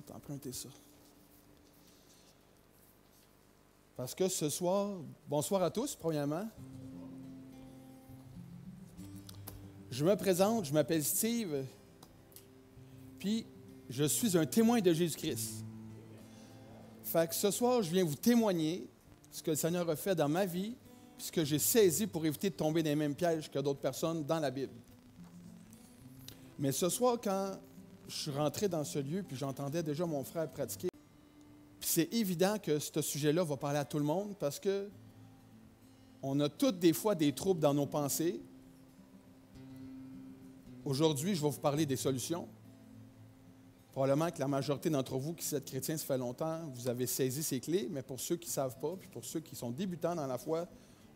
Je vais t'emprunter ça. Parce que ce soir, bonsoir à tous, premièrement. Je me présente, je m'appelle Steve, puis je suis un témoin de Jésus-Christ. Fait que ce soir, je viens vous témoigner ce que le Seigneur a fait dans ma vie, puis ce que j'ai saisi pour éviter de tomber dans les mêmes pièges que d'autres personnes dans la Bible. Mais ce soir, quand je suis rentré dans ce lieu, puis j'entendais déjà mon frère pratiquer, puis c'est évident que ce sujet-là va parler à tout le monde parce que on a toutes des fois des troubles dans nos pensées. Aujourd'hui, je vais vous parler des solutions. Probablement que la majorité d'entre vous qui êtes chrétiens, ça fait longtemps, vous avez saisi ces clés, mais pour ceux qui ne savent pas, puis pour ceux qui sont débutants dans la foi,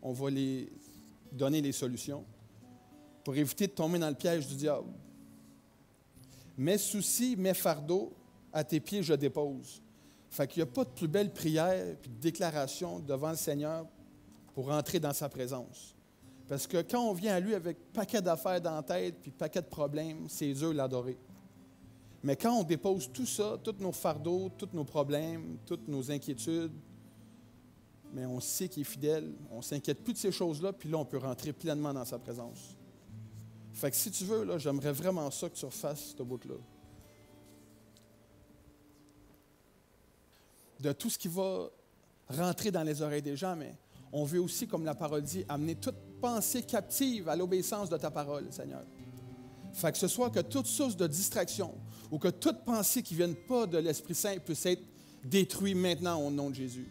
on va les donner les solutions pour éviter de tomber dans le piège du diable. Mes soucis, mes fardeaux, à tes pieds, je dépose. Fait qu'il n'y a pas de plus belle prière et de déclaration devant le Seigneur pour entrer dans sa présence. Parce que quand on vient à lui avec un paquet d'affaires dans la tête puis un paquet de problèmes, c'est dur de l'adorer. Mais quand on dépose tout ça, tous nos fardeaux, tous nos problèmes, toutes nos inquiétudes, mais on sait qu'il est fidèle, on ne s'inquiète plus de ces choses-là, puis là, on peut rentrer pleinement dans sa présence. Fait que si tu veux, là, j'aimerais vraiment ça que tu refasses ce bout-là. De tout ce qui va rentrer dans les oreilles des gens, mais on veut aussi, comme la parole dit, amener toute pensée captive à l'obéissance de ta parole, Seigneur. Fait que ce soit que toute source de distraction ou que toute pensée qui ne vienne pas de l'Esprit Saint puisse être détruite maintenant au nom de Jésus.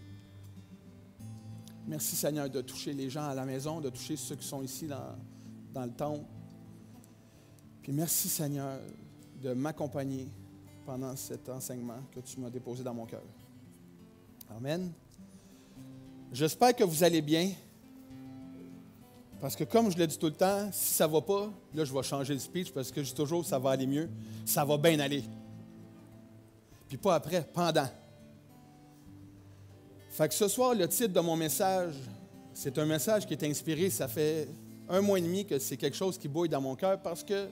Merci, Seigneur, de toucher les gens à la maison, de toucher ceux qui sont ici dans le temple. Puis merci, Seigneur, de m'accompagner pendant cet enseignement que tu m'as déposé dans mon cœur. Amen. J'espère que vous allez bien. Parce que comme je le dis tout le temps, si ça ne va pas, là, je vais changer le speech parce que je dis toujours ça va aller mieux. Ça va bien aller. Puis pas après, pendant. Fait que ce soir, le titre de mon message, c'est un message qui est inspiré, ça fait 1 mois et demi que c'est quelque chose qui bouille dans mon cœur parce que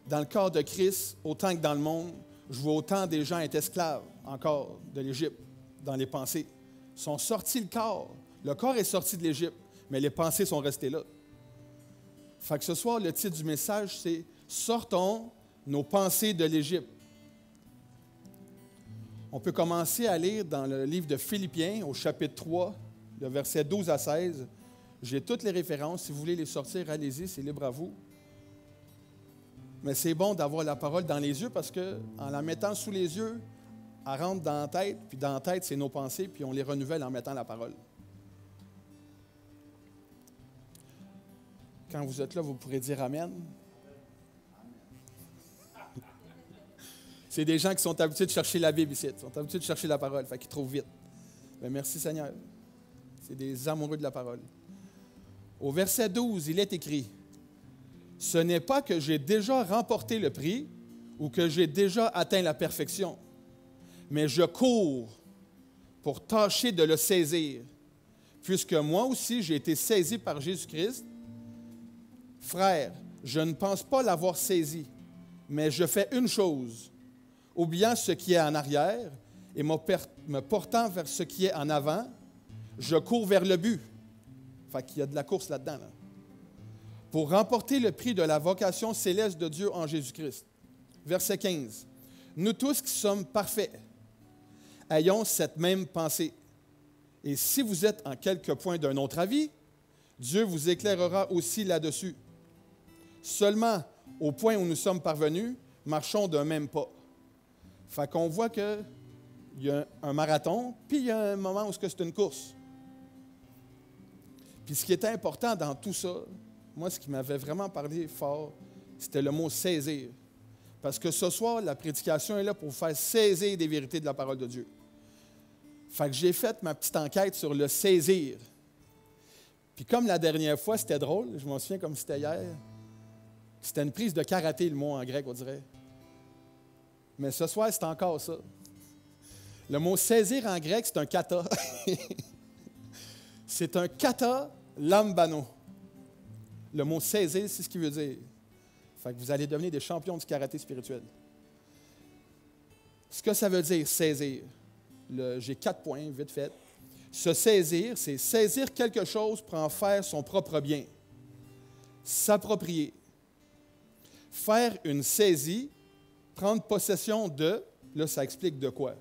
dans le corps de Christ, autant que dans le monde, je vois autant des gens être esclaves encore de l'Égypte, dans les pensées. Ils sont sortis le corps. Le corps est sorti de l'Égypte, mais les pensées sont restées là. Fait que ce soir, le titre du message, c'est « Sortons nos pensées de l'Égypte ». On peut commencer à lire dans le livre de Philippiens, au chapitre 3, le verset 12 à 16. J'ai toutes les références. Si vous voulez les sortir, allez-y, c'est libre à vous. Mais c'est bon d'avoir la parole dans les yeux parce qu'en la mettant sous les yeux, elle rentre dans la tête, puis dans la tête, c'est nos pensées, puis on les renouvelle en mettant la parole. Quand vous êtes là, vous pourrez dire Amen. C'est des gens qui sont habitués de chercher la Bible ici, ils sont habitués de chercher la parole, fait qu'ils trouvent vite. Mais merci Seigneur. C'est des amoureux de la parole. Au verset 12, il est écrit « Ce n'est pas que j'ai déjà remporté le prix ou que j'ai déjà atteint la perfection, mais je cours pour tâcher de le saisir, puisque moi aussi j'ai été saisi par Jésus-Christ. Frère, je ne pense pas l'avoir saisi, mais je fais une chose, oubliant ce qui est en arrière et me portant vers ce qui est en avant, je cours vers le but. » Fait qu'il y a de la course là-dedans. Là. Pour remporter le prix de la vocation céleste de Dieu en Jésus-Christ. Verset 15. Nous tous qui sommes parfaits, ayons cette même pensée. Et si vous êtes en quelque point d'un autre avis, Dieu vous éclairera aussi là-dessus. Seulement, au point où nous sommes parvenus, marchons d'un même pas. Fait qu'on voit qu'il y a un marathon, puis il y a un moment où c'est une course. Puis ce qui était important dans tout ça, moi, ce qui m'avait vraiment parlé fort, c'était le mot « saisir ». Parce que ce soir, la prédication est là pour vous faire saisir des vérités de la parole de Dieu. Fait que j'ai fait ma petite enquête sur le « saisir ». Puis comme la dernière fois, c'était drôle, je m'en souviens comme c'était hier, c'était une prise de karaté, le mot en grec, on dirait. Mais ce soir, c'est encore ça. Le mot « saisir » en grec, c'est un kata. C'est un kata lambano. Le mot « saisir », c'est ce qu'il veut dire. Fait que vous allez devenir des champions du karaté spirituel. Ce que ça veut dire, saisir. J'ai 4 points, vite fait. Se saisir, c'est saisir quelque chose pour en faire son propre bien. S'approprier. Faire une saisie, prendre possession de, là, ça explique de quoi?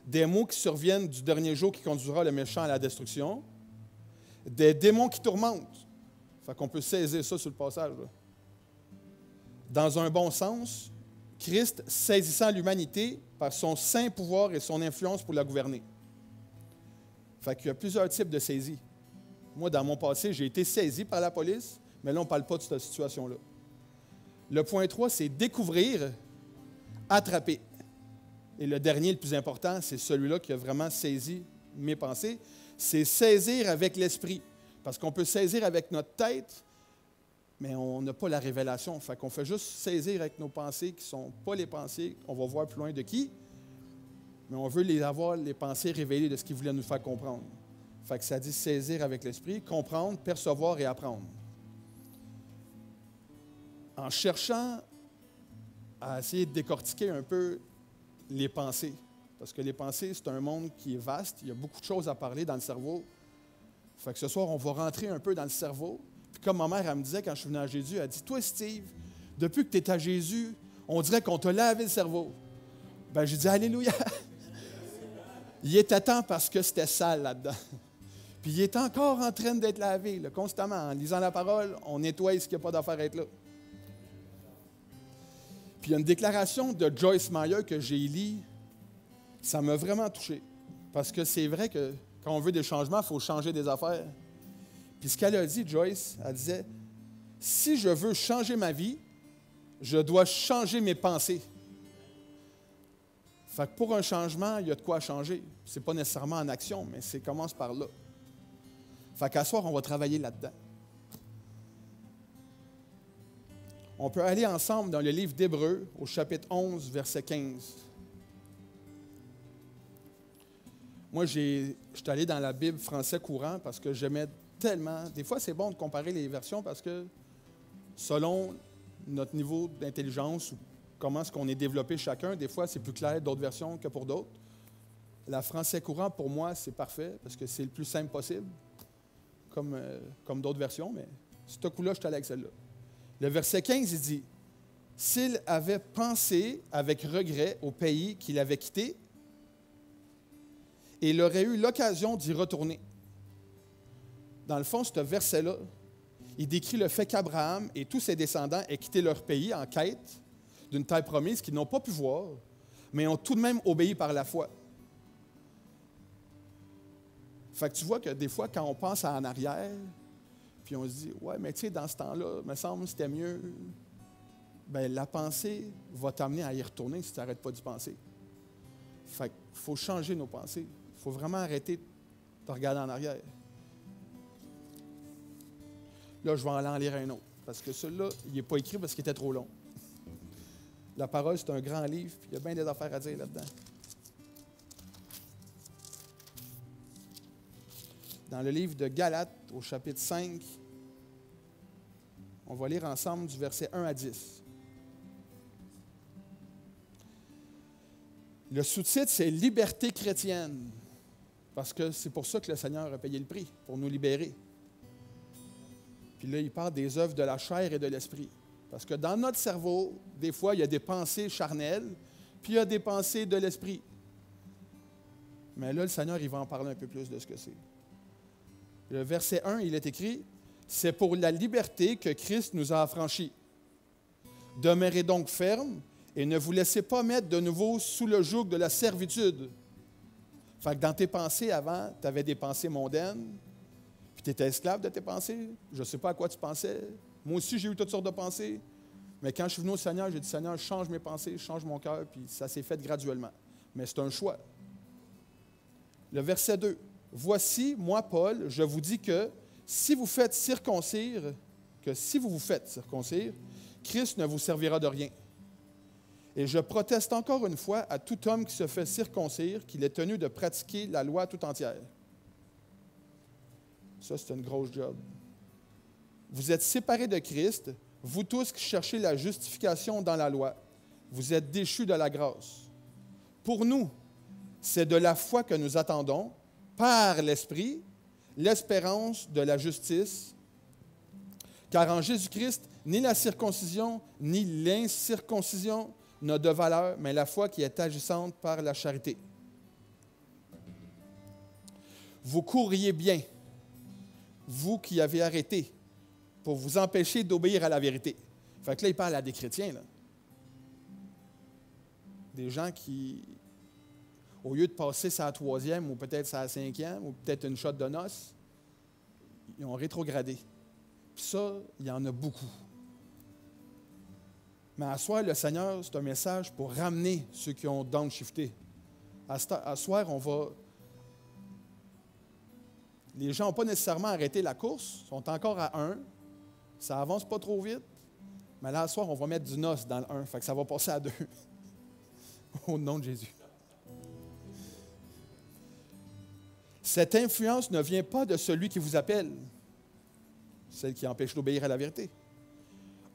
Des maux qui surviennent du dernier jour qui conduira le méchant à la destruction. Des démons qui tourmentent. Fait qu'on peut saisir ça sur le passage, là. Dans un bon sens, Christ saisissant l'humanité par son saint pouvoir et son influence pour la gouverner. Fait qu'il y a plusieurs types de saisies. Moi, dans mon passé, j'ai été saisi par la police, mais là, on ne parle pas de cette situation-là. Le point 3, c'est découvrir, attraper. Et le dernier, le plus important, c'est celui-là qui a vraiment saisi mes pensées, c'est saisir avec l'esprit. Parce qu'on peut saisir avec notre tête, mais on n'a pas la révélation. Fait qu'on fait juste saisir avec nos pensées qui ne sont pas les pensées, on va voir plus loin de qui, mais on veut avoir les pensées révélées de ce qu'il voulait nous faire comprendre. Fait que ça dit saisir avec l'esprit, comprendre, percevoir et apprendre. En cherchant à essayer de décortiquer un peu les pensées, parce que les pensées, c'est un monde qui est vaste, il y a beaucoup de choses à parler dans le cerveau. Fait que ce soir, on va rentrer un peu dans le cerveau. Puis comme ma mère, elle me disait quand je suis venu à Jésus, elle dit « Toi, Steve, depuis que tu es à Jésus, on dirait qu'on t'a lavé le cerveau. » Bien, j'ai dit « Alléluia! » Il était temps parce que c'était sale là-dedans. Puis il est encore en train d'être lavé, là, constamment. En lisant la parole, on nettoie ce qu'il n'y a pas d'affaire à être là. Puis il y a une déclaration de Joyce Meyer que j'ai lue, ça m'a vraiment touché. Parce que c'est vrai que quand on veut des changements, il faut changer des affaires. Puis ce qu'elle a dit, Joyce, elle disait, « Si je veux changer ma vie, je dois changer mes pensées. » Fait que pour un changement, il y a de quoi changer. Ce n'est pas nécessairement en action, mais ça commence par là. Fait qu'à soir, on va travailler là-dedans. On peut aller ensemble dans le livre d'Hébreux, au chapitre 11, verset 15. Moi, je suis allé dans la Bible français courant parce que j'aimais tellement. Des fois, c'est bon de comparer les versions parce que selon notre niveau d'intelligence ou comment est-ce qu'on est développé chacun, des fois, c'est plus clair d'autres versions que pour d'autres. La français courant, pour moi, c'est parfait parce que c'est le plus simple possible, comme d'autres versions, mais ce coup-là, je suis allé avec celle-là. Le verset 15, il dit, « S'il avait pensé avec regret au pays qu'il avait quitté, et il aurait eu l'occasion d'y retourner. » Dans le fond, ce verset-là, il décrit le fait qu'Abraham et tous ses descendants aient quitté leur pays en quête d'une terre promise qu'ils n'ont pas pu voir, mais ont tout de même obéi par la foi. Fait que tu vois que des fois, quand on pense en arrière, puis on se dit, « Ouais, mais tu sais, dans ce temps-là, il me semble que c'était mieux. » Bien, la pensée va t'amener à y retourner si tu n'arrêtes pas d'y penser. Fait qu'il faut changer nos pensées. Il faut vraiment arrêter de regarder en arrière. Là, je vais aller en lire un autre, parce que celui-là, il n'est pas écrit parce qu'il était trop long. La parole, c'est un grand livre, puis il y a bien des affaires à dire là-dedans. Dans le livre de Galates, au chapitre 5, on va lire ensemble du verset 1 à 10. Le sous-titre, c'est « Liberté chrétienne », parce que c'est pour ça que le Seigneur a payé le prix, pour nous libérer. Puis là, il parle des œuvres de la chair et de l'esprit. Parce que dans notre cerveau, des fois, il y a des pensées charnelles, puis il y a des pensées de l'esprit. Mais là, le Seigneur, il va en parler un peu plus de ce que c'est. Le verset 1, il est écrit, « C'est pour la liberté que Christ nous a affranchis. Demeurez donc fermes et ne vous laissez pas mettre de nouveau sous le joug de la servitude. » Fait que dans tes pensées avant, tu avais des pensées mondaines, puis tu étais esclave de tes pensées. Je ne sais pas à quoi tu pensais. Moi aussi, j'ai eu toutes sortes de pensées. Mais quand je suis venu au Seigneur, j'ai dit, « Seigneur, change mes pensées, change mon cœur. » Puis ça s'est fait graduellement. Mais c'est un choix. Le verset 2. « Voici, moi, Paul, je vous dis que si vous vous faites circoncire, Christ ne vous servira de rien. Et je proteste encore une fois à tout homme qui se fait circoncire qu'il est tenu de pratiquer la loi tout entière. » Ça, c'est une grosse job. « Vous êtes séparés de Christ, vous tous qui cherchez la justification dans la loi. Vous êtes déchus de la grâce. Pour nous, c'est de la foi que nous attendons, par l'Esprit, l'espérance de la justice. Car en Jésus-Christ, ni la circoncision, ni l'incirconcision n'a de valeur, mais la foi qui est agissante par la charité. Vous courriez bien, vous qui avez arrêté, pour vous empêcher d'obéir à la vérité. Fait que là, il parle à des chrétiens, là. Des gens qui, au lieu de passer sa troisième ou peut-être sa cinquième ou peut-être une shot de noces, ils ont rétrogradé. Puis ça, il y en a beaucoup. Mais à soir, le Seigneur, c'est un message pour ramener ceux qui ont downshifté. À soir, on va... Les gens n'ont pas nécessairement arrêté la course, sont encore à 1. Ça avance pas trop vite. Mais là, à soir, on va mettre du noce dans le 1. Fait que ça va passer à 2. Au nom de Jésus. Cette influence ne vient pas de celui qui vous appelle, celle qui empêche d'obéir à la vérité.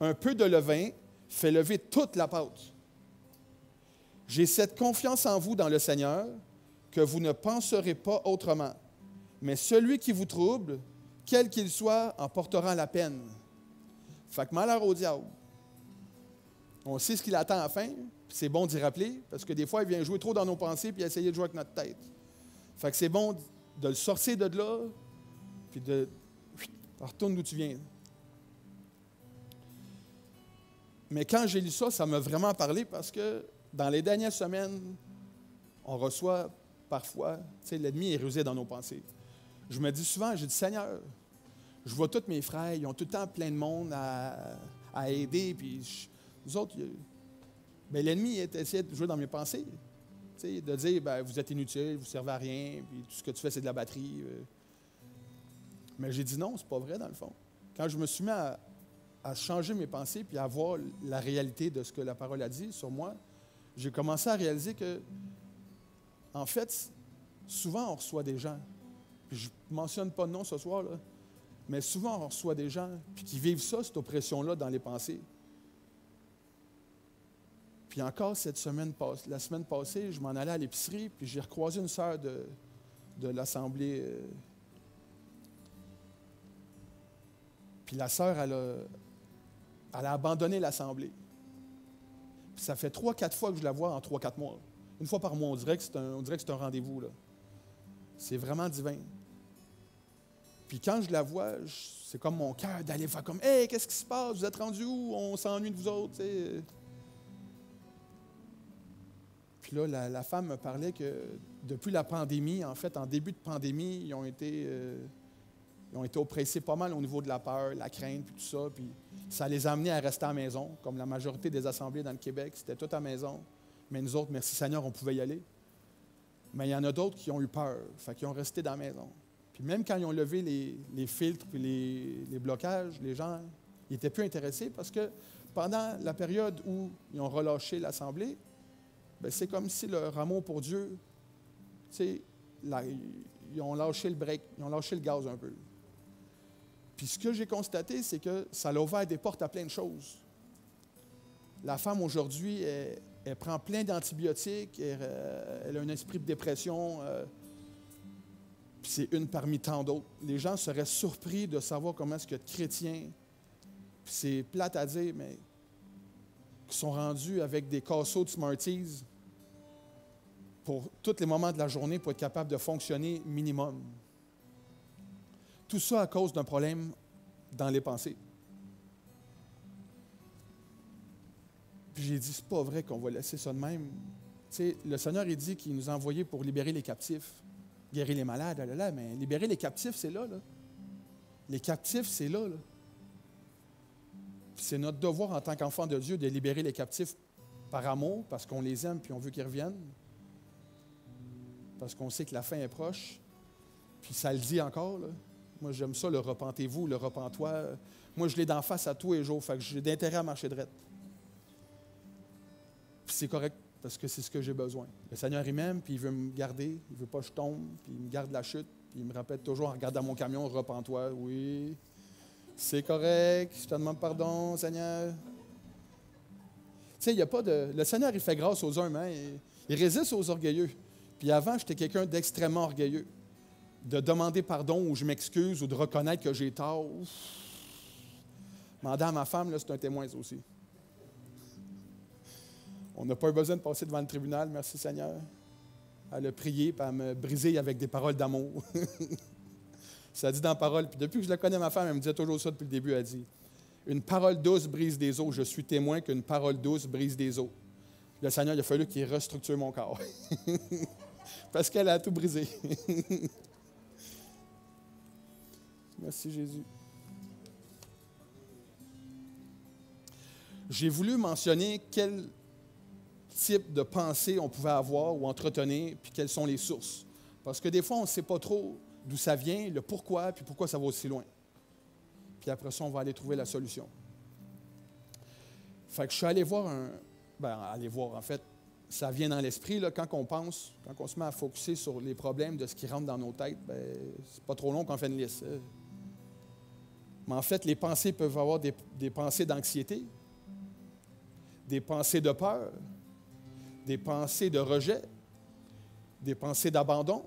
Un peu de levain fait lever toute la pâte. J'ai cette confiance en vous dans le Seigneur que vous ne penserez pas autrement. Mais celui qui vous trouble, quel qu'il soit, en portera la peine. Fait que malheur au diable. On sait ce qu'il attend à la fin, puis c'est bon d'y rappeler, parce que des fois, il vient jouer trop dans nos pensées puis essayer de jouer avec notre tête. Fait que c'est bon de le sortir de là, puis de... Retourne d'où tu viens. Mais quand j'ai lu ça, ça m'a vraiment parlé parce que dans les dernières semaines, on reçoit parfois, tu sais, l'ennemi est rusé dans nos pensées. Je me dis souvent, j'ai dit, Seigneur, je vois tous mes frères, ils ont tout le temps plein de monde à aider, puis nous autres, bien, l'ennemi essayé de jouer dans mes pensées, tu sais, de dire, bien, vous êtes inutile, vous ne servez à rien, puis tout ce que tu fais, c'est de la batterie. Mais j'ai dit non, c'est pas vrai dans le fond. Quand je me suis mis à changer mes pensées puis à voir la réalité de ce que la parole a dit sur moi, j'ai commencé à réaliser que, en fait, souvent on reçoit des gens, puis je ne mentionne pas de nom ce soir, là, mais souvent on reçoit des gens puis qui vivent ça, cette oppression-là dans les pensées. Puis encore la semaine passée, je m'en allais à l'épicerie puis j'ai recroisé une sœur de l'Assemblée. Puis la sœur, elle a abandonné l'Assemblée. Puis ça fait 3-4 fois que je la vois en 3-4 mois. Une fois par mois, on dirait que c'est un rendez-vous, là. C'est vraiment divin. Puis quand je la vois, c'est comme mon cœur d'aller faire comme « Hey, qu'est-ce qui se passe? Vous êtes rendus où? On s'ennuie de vous autres. » t'sais. Puis là, la femme me parlait que depuis la pandémie, en fait, en début de pandémie, ils ont été oppressés pas mal au niveau de la peur, la crainte, puis tout ça. Puis ça les a amenés à rester à la maison, comme la majorité des assemblées dans le Québec, c'était tout à la maison. Mais nous autres, merci Seigneur, on pouvait y aller. Mais il y en a d'autres qui ont eu peur, fait qu'ils ont resté dans la maison. Puis même quand ils ont levé les filtres puis les blocages, les gens n'étaient plus intéressés parce que pendant la période où ils ont relâché l'Assemblée, bien, c'est comme si leur amour pour Dieu, tu sais, ils ont lâché le break, ils ont lâché le gaz un peu. Puis ce que j'ai constaté, c'est que ça a ouvert des portes à plein de choses. La femme, aujourd'hui, elle prend plein d'antibiotiques, elle a un esprit de dépression, puis c'est une parmi tant d'autres. Les gens seraient surpris de savoir comment est-ce que de chrétiens, puis c'est plate à dire, mais qui sont rendus avec des casseaux de Smarties pour tous les moments de la journée pour être capable de fonctionner minimum. Tout ça à cause d'un problème dans les pensées. Puis j'ai dit, c'est pas vrai qu'on va laisser ça de même. Tu sais, le Seigneur, il dit qu'il nous a envoyés pour libérer les captifs, guérir les malades, là, mais libérer les captifs, c'est là. Les captifs, c'est là. Puis c'est notre devoir en tant qu'enfant de Dieu de libérer les captifs par amour, parce qu'on les aime puis on veut qu'ils reviennent, parce qu'on sait que la fin est proche. Puis ça le dit encore, là. Moi, j'aime ça, le repentez-vous, le repens-toi. Moi, je l'ai d'en face à tous les jours, fait que j'ai d'intérêt à marcher droit. Puis c'est correct, parce que c'est ce que j'ai besoin. Le Seigneur, il m'aime, puis il veut me garder, il ne veut pas que je tombe, puis il me garde la chute, puis il me répète toujours en regardant mon camion, repens-toi, oui, c'est correct, je te demande pardon, Seigneur. Tu sais, il y a pas de... Le Seigneur, il fait grâce aux humbles, hein? Il résiste aux orgueilleux. Puis avant, j'étais quelqu'un d'extrêmement orgueilleux. De demander pardon ou je m'excuse ou de reconnaître que j'ai tort. Demander à ma femme, là, c'est un témoin ça aussi. On n'a pas eu besoin de passer devant le tribunal, merci Seigneur. Elle a prié, puis elle me brisé avec des paroles d'amour. Ça dit dans la parole, puis depuis que je la connais, ma femme, elle me disait toujours ça depuis le début, elle dit « Une parole douce brise des eaux, je suis témoin qu'une parole douce brise des eaux. » Le Seigneur, il a fallu qu'il restructure mon corps. Parce qu'elle a tout brisé. Merci Jésus. J'ai voulu mentionner quel type de pensée on pouvait avoir ou entretenir, puis quelles sont les sources. Parce que des fois, on ne sait pas trop d'où ça vient, le pourquoi, puis pourquoi ça va aussi loin. Puis après ça, on va aller trouver la solution. Fait que je suis allé voir en fait, ça vient dans l'esprit, là, quand on pense, quand on se met à focusser sur les problèmes de ce qui rentre dans nos têtes, c'est pas trop long qu'on fait une liste. Mais en fait, les pensées peuvent avoir des pensées d'anxiété, des pensées de peur, des pensées de rejet, des pensées d'abandon,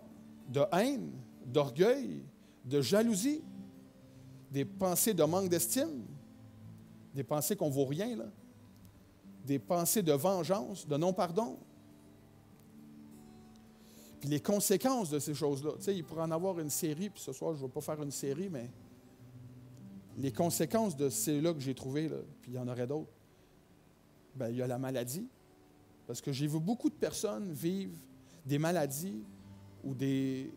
de haine, d'orgueil, de jalousie, des pensées de manque d'estime, des pensées qu'on ne vaut rien, là, des pensées de vengeance, de non-pardon. Puis les conséquences de ces choses-là, tu sais, il pourrait en avoir une série, puis ce soir, je ne vais pas faire une série, mais les conséquences de celles-là que j'ai trouvées, là, puis il y en aurait d'autres, bien, il y a la maladie. Parce que j'ai vu beaucoup de personnes vivre des maladies ou des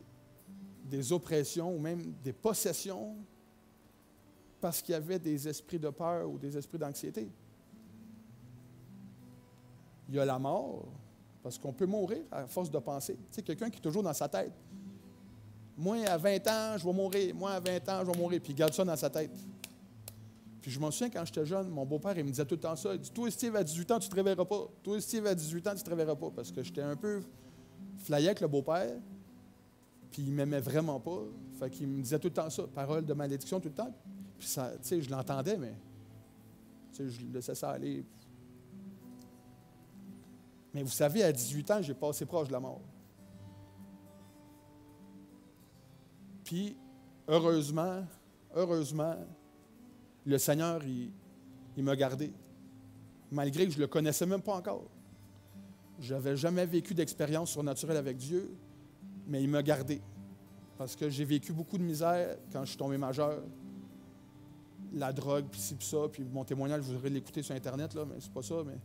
oppressions ou même des possessions parce qu'il y avait des esprits de peur ou des esprits d'anxiété. Il y a la mort, parce qu'on peut mourir à force de penser. Tu sais, quelqu'un qui est toujours dans sa tête. Moi, à 20 ans, je vais mourir. Moi, à 20 ans, je vais mourir. Puis il garde ça dans sa tête. Puis je m'en souviens, quand j'étais jeune, mon beau-père, il me disait tout le temps ça. Il dit « Toi, Steve, à 18 ans, tu ne te réveilleras pas. Toi, Steve, à 18 ans, tu ne te réveilleras pas. » Parce que j'étais un peu flyé avec le beau-père. Puis il ne m'aimait vraiment pas. Fait qu'il me disait tout le temps ça. Parole de malédiction tout le temps. Puis ça, tu sais, je l'entendais, mais tu sais, je laissais ça aller. Mais vous savez, à 18 ans, j'ai passé proche de la mort. Puis, heureusement, le Seigneur, il m'a gardé. Malgré que je ne le connaissais même pas encore. Je n'avais jamais vécu d'expérience surnaturelle avec Dieu, mais il m'a gardé. Parce que j'ai vécu beaucoup de misère quand je suis tombé majeur. La drogue, puis ci, puis ça, puis mon témoignage, je voudrais l'écouter sur Internet, là, mais c'est pas ça, mais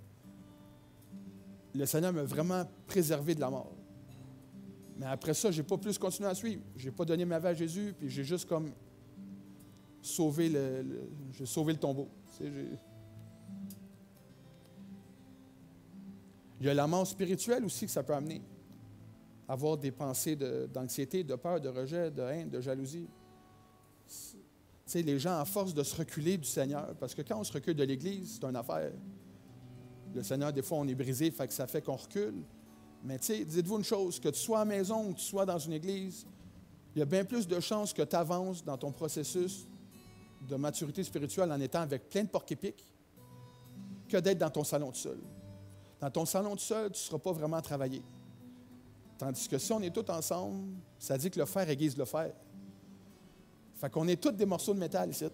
le Seigneur m'a vraiment préservé de la mort. Mais après ça, je n'ai pas plus continué à suivre. Je n'ai pas donné ma vie à Jésus, puis j'ai juste comme sauvé j'ai sauvé le tombeau. Tu sais, il y a la mort spirituelle aussi que ça peut amener. Avoir des pensées d'anxiété, de peur, de rejet, de haine, de jalousie. Tu sais, les gens, à force de se reculer du Seigneur, parce que quand on se recule de l'Église, c'est une affaire. Le Seigneur, des fois, on est brisé, fait que ça fait qu'on recule. Mais tu sais, dites-vous une chose, que tu sois à la maison ou que tu sois dans une église, il y a bien plus de chances que tu avances dans ton processus de maturité spirituelle en étant avec plein de porc-épics que d'être dans ton salon tout seul. Dans ton salon tout seul, tu ne seras pas vraiment travaillé. Tandis que si on est tous ensemble, ça dit que le fer aiguise le fer. Fait qu'on est tous des morceaux de métal ici.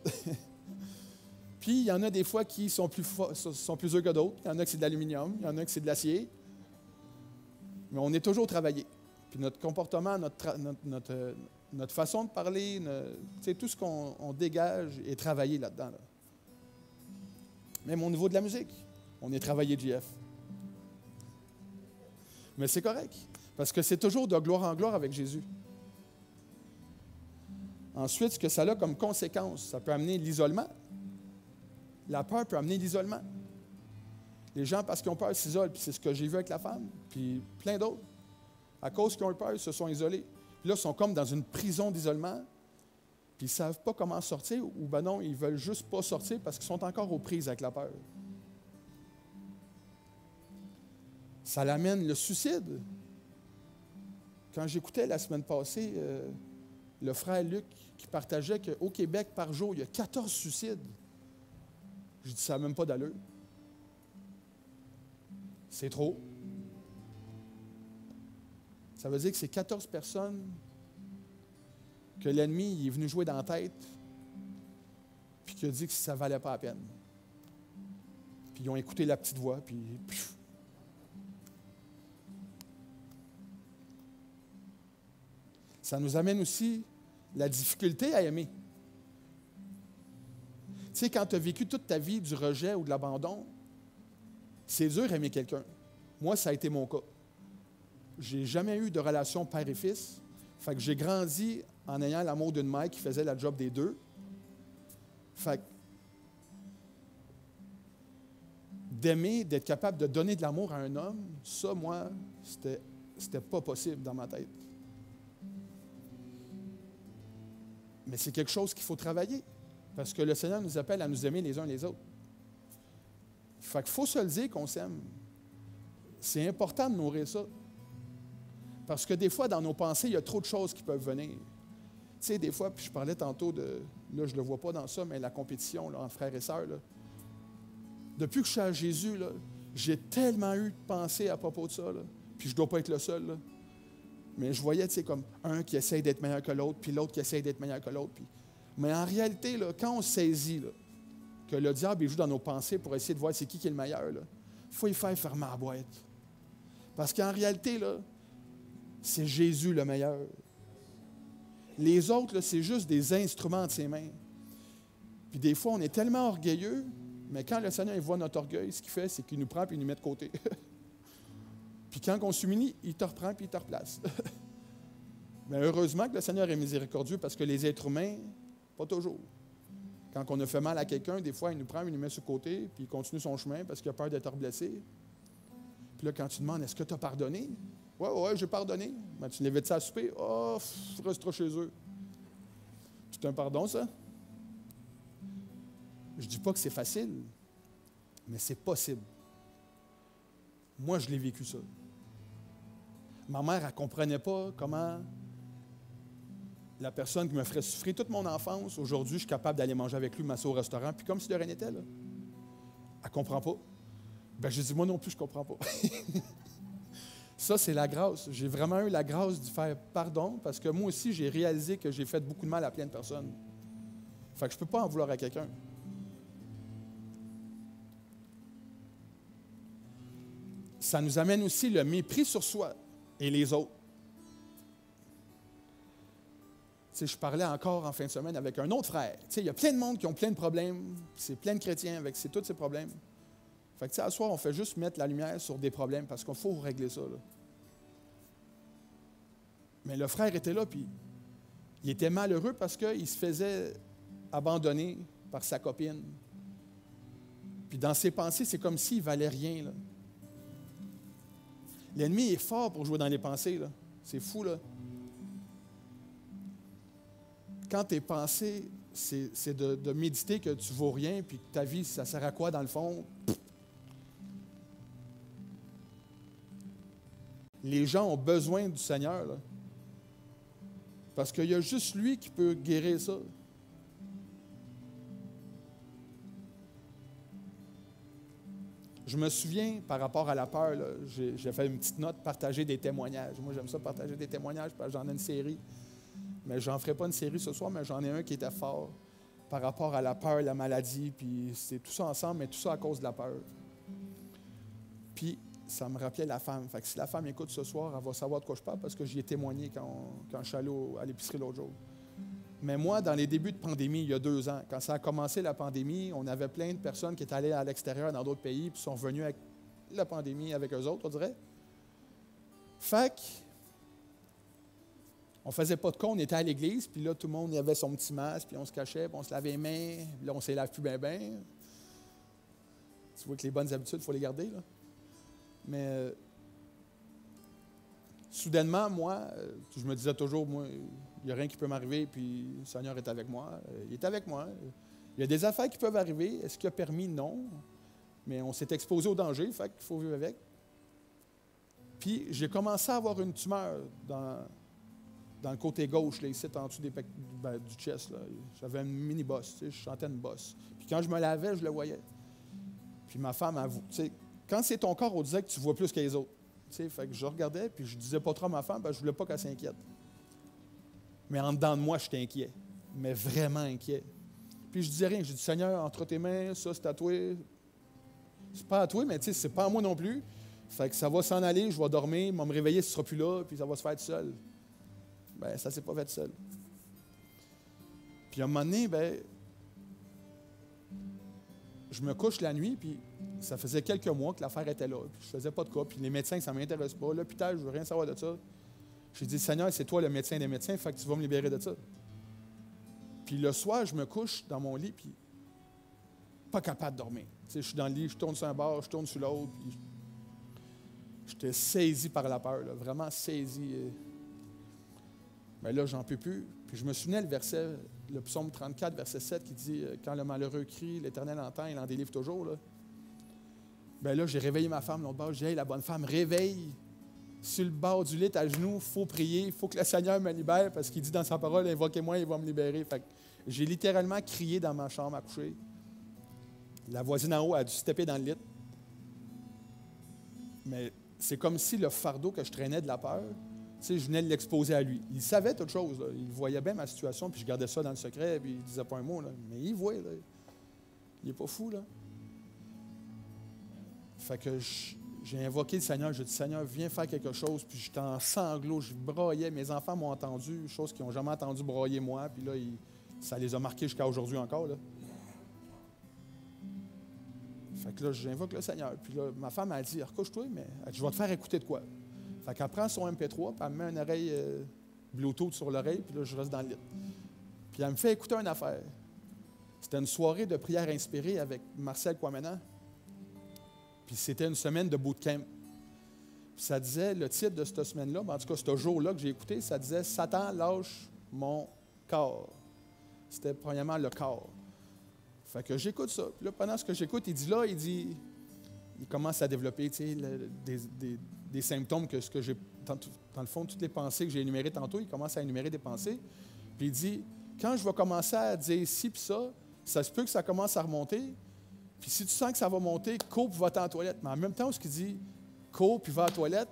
Puis, il y en a des fois qui sont plus eux que d'autres. Il y en a qui c'est de l'aluminium, il y en a qui c'est de l'acier. Mais on est toujours travaillé. Puis notre comportement, notre façon de parler, tout ce qu'on dégage est travaillé là-dedans. Là. Même au niveau de la musique, on est travaillé JF. Mais c'est correct, parce que c'est toujours de gloire en gloire avec Jésus. Ensuite, ce que ça a comme conséquence, ça peut amener l'isolement. La peur peut amener l'isolement. Les gens, parce qu'ils ont peur, s'isolent, puis c'est ce que j'ai vu avec la femme, puis plein d'autres. À cause qu'ils ont eu peur, ils se sont isolés. Puis là, ils sont comme dans une prison d'isolement, puis ils ne savent pas comment sortir, ou ben non, ils ne veulent juste pas sortir parce qu'ils sont encore aux prises avec la peur. Ça l'amène le suicide. Quand j'écoutais la semaine passée le frère Luc qui partageait qu'au Québec, par jour, il y a 14 suicides. Je dis, ça n'a même pas d'allure. C'est trop. Ça veut dire que c'est 14 personnes que l'ennemi il est venu jouer dans la tête, puis qui a dit que ça ne valait pas la peine. Puis ils ont écouté la petite voix, puis... Ça nous amène aussi la difficulté à aimer. Tu sais, quand tu as vécu toute ta vie du rejet ou de l'abandon, c'est dur d'aimer quelqu'un. Moi, ça a été mon cas. J'ai jamais eu de relation père et fils. Fait que j'ai grandi en ayant l'amour d'une mère qui faisait la job des deux. Fait que d'aimer, d'être capable de donner de l'amour à un homme, ça, moi, c'était pas possible dans ma tête. Mais c'est quelque chose qu'il faut travailler. Parce que le Seigneur nous appelle à nous aimer les uns les autres. Fait qu'il faut se le dire qu'on s'aime. C'est important de nourrir ça. Parce que des fois, dans nos pensées, il y a trop de choses qui peuvent venir. Tu sais, des fois, puis je parlais tantôt de, là, je ne le vois pas dans ça, mais la compétition là, entre frères et sœurs. Là. Depuis que je suis à Jésus, là, j'ai tellement eu de pensées à propos de ça. Là. Puis je ne dois pas être le seul. Là. Mais je voyais, tu sais, comme un qui essaye d'être meilleur que l'autre, puis l'autre qui essaye d'être meilleur que l'autre. Puis... Mais en réalité, là, quand on saisit là, que le diable il joue dans nos pensées pour essayer de voir c'est qui est le meilleur, il faut y faire fermer la boîte. Parce qu'en réalité, là, c'est Jésus le meilleur. Les autres, là, c'est juste des instruments de ses mains. Puis des fois, on est tellement orgueilleux, mais quand le Seigneur il voit notre orgueil, ce qu'il fait, c'est qu'il nous prend et il nous met de côté. Puis quand on s'humilie, il te reprend et il te replace. Mais heureusement que le Seigneur est miséricordieux parce que les êtres humains, pas toujours. Quand on a fait mal à quelqu'un, des fois, il nous prend, il nous met sur le côté, puis il continue son chemin parce qu'il a peur d'être blessé. Puis là, quand tu demandes, est-ce que tu as pardonné? Oui, j'ai pardonné. Ben, tu l'invites ça à souper? Oh, tu resteras chez eux. C'est un pardon, ça? Je ne dis pas que c'est facile, mais c'est possible. Moi, je l'ai vécu ça. Ma mère, elle ne comprenait pas comment la personne qui me ferait souffrir toute mon enfance, aujourd'hui, je suis capable d'aller manger avec lui, m'asseoir au restaurant, puis comme si de rien n'était, là. Elle ne comprend pas. Ben, je dis, moi non plus, je ne comprends pas. Ça, c'est la grâce. J'ai vraiment eu la grâce de faire pardon, parce que moi aussi, j'ai réalisé que j'ai fait beaucoup de mal à plein de personnes. Fait que je ne peux pas en vouloir à quelqu'un. Ça nous amène aussi le mépris sur soi et les autres. Tu sais, je parlais encore en fin de semaine avec un autre frère. Tu sais, il y a plein de monde qui ont plein de problèmes. C'est plein de chrétiens avec tous ces problèmes. Fait que, tu sais, à soir, on fait juste mettre la lumière sur des problèmes parce qu'il faut régler ça. Là. Mais le frère était là, puis il était malheureux parce qu'il se faisait abandonner par sa copine. Puis dans ses pensées, c'est comme s'il ne valait rien. Là. L'ennemi est fort pour jouer dans les pensées. Là. C'est fou, là. Quand tes pensées, c'est de méditer que tu ne vaux rien, puis que ta vie, ça sert à quoi dans le fond? Les gens ont besoin du Seigneur, là. Parce qu'il y a juste lui qui peut guérir ça. Je me souviens, par rapport à la peur, là, j'ai fait une petite note, partager des témoignages. Moi, j'aime ça, partager des témoignages, parce que j'en ai une série. Mais je n'en ferai pas une série ce soir, mais j'en ai un qui était fort par rapport à la peur, la maladie, puis c'est tout ça ensemble, mais tout ça à cause de la peur. Puis, ça me rappelait la femme. Fait que si la femme écoute ce soir, elle va savoir de quoi je parle parce que j'y ai témoigné quand je suis allé à l'épicerie l'autre jour. Mais moi, dans les débuts de pandémie, il y a 2 ans, quand ça a commencé la pandémie, on avait plein de personnes qui étaient allées à l'extérieur dans d'autres pays puis sont revenues avec la pandémie avec eux autres, on dirait. Fait que, on ne faisait pas de con, on était à l'église, puis là, tout le monde avait son petit masque, puis on se cachait, puis on se lavait les mains, puis là, on ne se lave plus bien. Tu vois que les bonnes habitudes, il faut les garder, là. Mais soudainement, moi, je me disais toujours, moi, il n'y a rien qui peut m'arriver, puis le Seigneur est avec moi. Il est avec moi. Il y a des affaires qui peuvent arriver. Est-ce qu'il a permis? Non. Mais on s'est exposé au danger, fait qu'il faut vivre avec. Puis j'ai commencé à avoir une tumeur dans le côté gauche, là, ici, en dessous du chest. Là. J'avais une mini-bosse, je chantais une bosse. Puis quand je me lavais, je le voyais. Puis ma femme, tu sais, quand c'est ton corps, on disait que tu vois plus que les autres. Tu sais, fait que je regardais, puis je disais pas trop à ma femme, parce que je voulais pas qu'elle s'inquiète. Mais en dedans de moi, j'étais inquiet. Mais vraiment inquiet. Puis je disais rien. Je dis, Seigneur, entre tes mains, ça, c'est à toi. C'est pas à toi, mais tu sais, c'est pas à moi non plus. Fait que ça va s'en aller, je vais dormir, je vais me réveiller, ce ne sera plus là, puis ça va se faire tout seul. Ben, ça ne s'est pas fait tout seul. Puis à un moment donné, ben, je me couche la nuit, puis ça faisait quelques mois que l'affaire était là. Puis je faisais pas de cas, puis les médecins, ça ne m'intéresse pas. L'hôpital, je ne veux rien savoir de ça. J'ai dit, Seigneur, c'est toi le médecin des médecins, fait que tu vas me libérer de ça. Puis le soir, je me couche dans mon lit, puis pas capable de dormir. Tu sais, je suis dans le lit, je tourne sur un bord, je tourne sur l'autre, puis j'étais saisi par la peur, là, vraiment saisi. Mais là, j'en peux plus. Puis je me souvenais le verset, le psaume 34, verset 7, qui dit « Quand le malheureux crie, l'Éternel entend, il en délivre toujours. » Bien là, j'ai réveillé ma femme, l'autre bord. J'ai dit « Hey, la bonne femme, réveille. Sur le bord du lit, à genoux, il faut prier, il faut que le Seigneur me libère, parce qu'il dit dans sa parole, invoquez-moi, il va me libérer. » Fait que j'ai littéralement crié dans ma chambre à coucher. La voisine en haut a dû se taper dans le lit. Mais c'est comme si le fardeau que je traînais de la peur, tu sais, je venais de l'exposer à lui. Il savait toute chose. Là. Il voyait bien ma situation, puis je gardais ça dans le secret, puis il ne disait pas un mot. Là. Mais il voyait. Là. Il n'est pas fou. Là. Fait que j'ai invoqué le Seigneur. J'ai dit, Seigneur, viens faire quelque chose. Puis j'étais en sanglots, je braillais. Mes enfants m'ont entendu, chose qu'ils n'ont jamais entendu brailler moi. Puis là, ça les a marqués jusqu'à aujourd'hui encore. Là. Fait que là, j'invoque le Seigneur. Puis là, ma femme a dit, recouche-toi, mais elle dit, je vais te faire écouter de quoi. Fait qu'elle prend son MP3, puis elle me met une oreille Bluetooth sur l'oreille, puis là, je reste dans le lit. Puis elle me fait écouter une affaire. C'était une soirée de prière inspirée avec Marcel Kouamena. Puis c'était une semaine de bootcamp. Puis ça disait, le titre de cette semaine-là, en tout cas, ce jour-là que j'ai écouté, ça disait « Satan lâche mon corps ». C'était premièrement le corps. Fait que j'écoute ça. Puis là, pendant ce que j'écoute, il commence à développer, tu sais, des symptômes que ce que j'ai, dans le fond, toutes les pensées que j'ai énumérées tantôt, il commence à énumérer des pensées. Puis il dit, quand je vais commencer à dire ci puis ça se peut que ça commence à remonter. Puis si tu sens que ça va monter, cours puis va-t'en en toilette. Mais en même temps, ce qu'il dit, cours puis va à la toilette,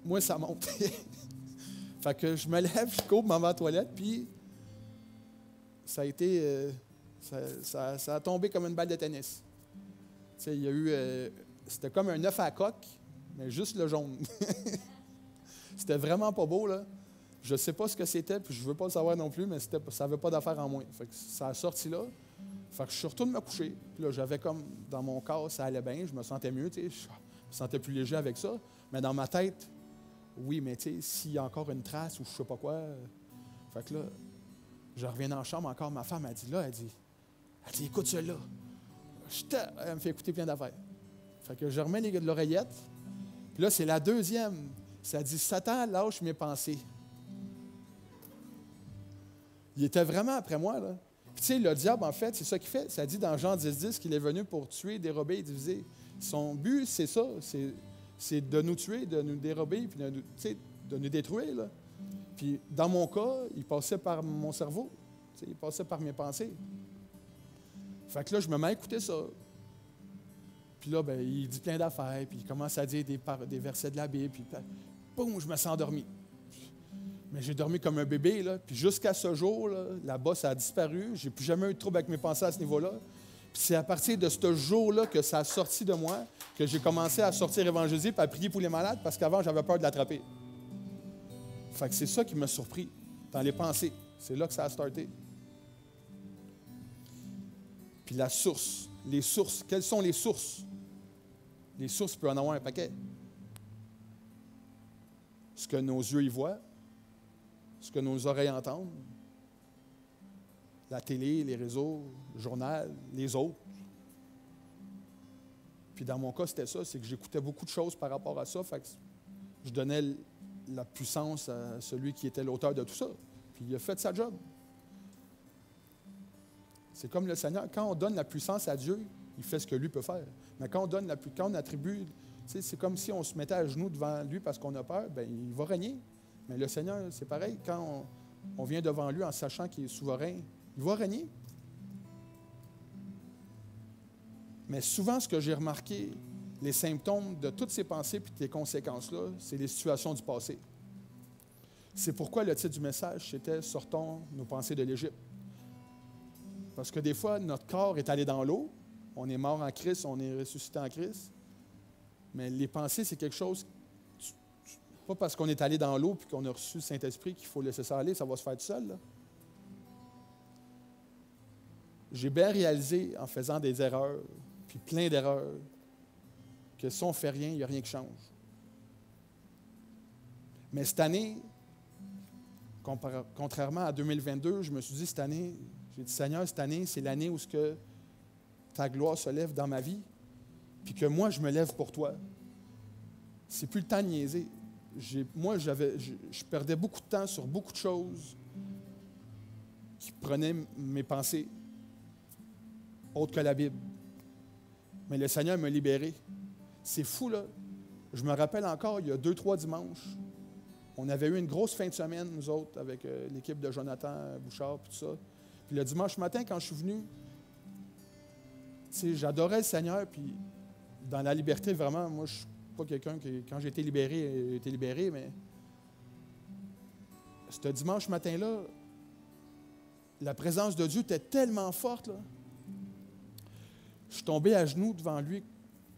moi, ça monte. Fait que je me lève, je cours, m'en vais à la toilette, puis ça a été... Ça a tombé comme une balle de tennis. Tu sais, il y a eu... c'était comme un œuf à coque, mais juste le jaune. C'était vraiment pas beau, là. Je ne sais pas ce que c'était, puis je ne veux pas le savoir non plus, mais ça n'avait pas d'affaire en moins. Fait que ça a sorti là. Fait que je suis retourné me coucher. Puis là, j'avais comme, dans mon corps, ça allait bien, je me sentais mieux, tu sais. Je me sentais plus léger avec ça. Mais dans ma tête, oui, mais tu sais, s'il y a encore une trace ou je ne sais pas quoi... Fait que là, je reviens dans la chambre encore, ma femme, elle dit, écoute celle-là. Elle me fait écouter plein d'affaires. Fait que je remets l'oreillette. Puis là, c'est la deuxième. Ça dit, Satan lâche mes pensées. Il était vraiment après moi, là. Puis tu sais, le diable, en fait, c'est ça qu'il fait. Ça dit dans Jean 10 qu'il est venu pour tuer, dérober et diviser. Son but, c'est ça. C'est de nous tuer, de nous dérober, puis de nous détruire, là. Puis dans mon cas, il passait par mon cerveau. Il passait par mes pensées. Fait que là, je me mets à écouter ça. Puis là, ben, il dit plein d'affaires, puis il commence à dire des versets de la Bible, puis boum, je me sens endormi. Mais j'ai dormi comme un bébé, là. Puis jusqu'à ce jour, là-bas, ça a disparu. J'ai plus jamais eu de trouble avec mes pensées à ce niveau-là. Puis c'est à partir de ce jour-là que ça a sorti de moi, que j'ai commencé à sortir évangéliser et à prier pour les malades, parce qu'avant, j'avais peur de l'attraper. Fait que c'est ça qui m'a surpris, dans les pensées. C'est là que ça a starté. Puis la source, les sources. Quelles sont les sources? Les sources, il peut en avoir un paquet. Ce que nos yeux y voient, ce que nos oreilles entendent, la télé, les réseaux, le journal, les autres. Puis dans mon cas, c'était ça, c'est que j'écoutais beaucoup de choses par rapport à ça, fait que je donnais la puissance à celui qui était l'auteur de tout ça. Puis il a fait sa job. C'est comme le Seigneur, quand on donne la puissance à Dieu, il fait ce que lui peut faire. Mais quand on attribue, c'est comme si on se mettait à genoux devant lui parce qu'on a peur, bien, il va régner. Mais le Seigneur, c'est pareil, quand on vient devant lui en sachant qu'il est souverain, il va régner. Mais souvent, ce que j'ai remarqué, les symptômes de toutes ces pensées et tes conséquences-là, c'est les situations du passé. C'est pourquoi le titre du message, c'était « Sortons nos pensées de l'Égypte ». Parce que des fois, notre corps est allé dans l'eau, on est mort en Christ, on est ressuscité en Christ, mais les pensées, c'est quelque chose, pas parce qu'on est allé dans l'eau et qu'on a reçu le Saint-Esprit qu'il faut laisser ça aller, ça va se faire tout seul, là. J'ai bien réalisé en faisant des erreurs, puis plein d'erreurs, que si on ne fait rien, il n'y a rien qui change. Mais cette année, contrairement à 2022, je me suis dit cette année, j'ai dit Seigneur, cette année, c'est l'année où ta gloire se lève dans ma vie, puis que moi, je me lève pour toi. C'est plus le temps de niaiser. Je perdais beaucoup de temps sur beaucoup de choses qui prenaient mes pensées, autres que la Bible. Mais le Seigneur m'a libéré. C'est fou, là. Je me rappelle encore, il y a 2-3 dimanches, on avait eu une grosse fin de semaine, nous autres, avec l'équipe de Jonathan Bouchard et tout ça. Puis le dimanche matin, quand je suis venu, j'adorais le Seigneur, puis dans la liberté, vraiment, moi, je ne suis pas quelqu'un qui, quand j'ai été libéré, mais ce dimanche matin-là, la présence de Dieu était tellement forte, là. Je suis tombé à genoux devant lui,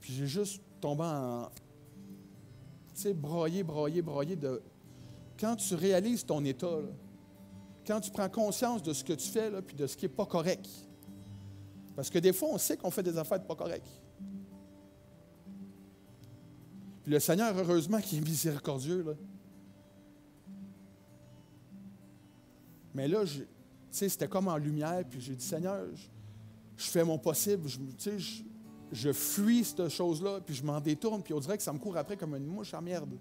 puis j'ai juste tombé en, broyé de... Quand tu réalises ton état, là, quand tu prends conscience de ce que tu fais, là, puis de ce qui n'est pas correct. Parce que des fois, on sait qu'on fait des affaires pas correctes. Puis le Seigneur, heureusement, qui est miséricordieux, là. Mais là, c'était comme en lumière, puis j'ai dit, Seigneur, je fais mon possible, je fuis cette chose-là, puis je m'en détourne, puis on dirait que ça me court après comme une mouche en merde.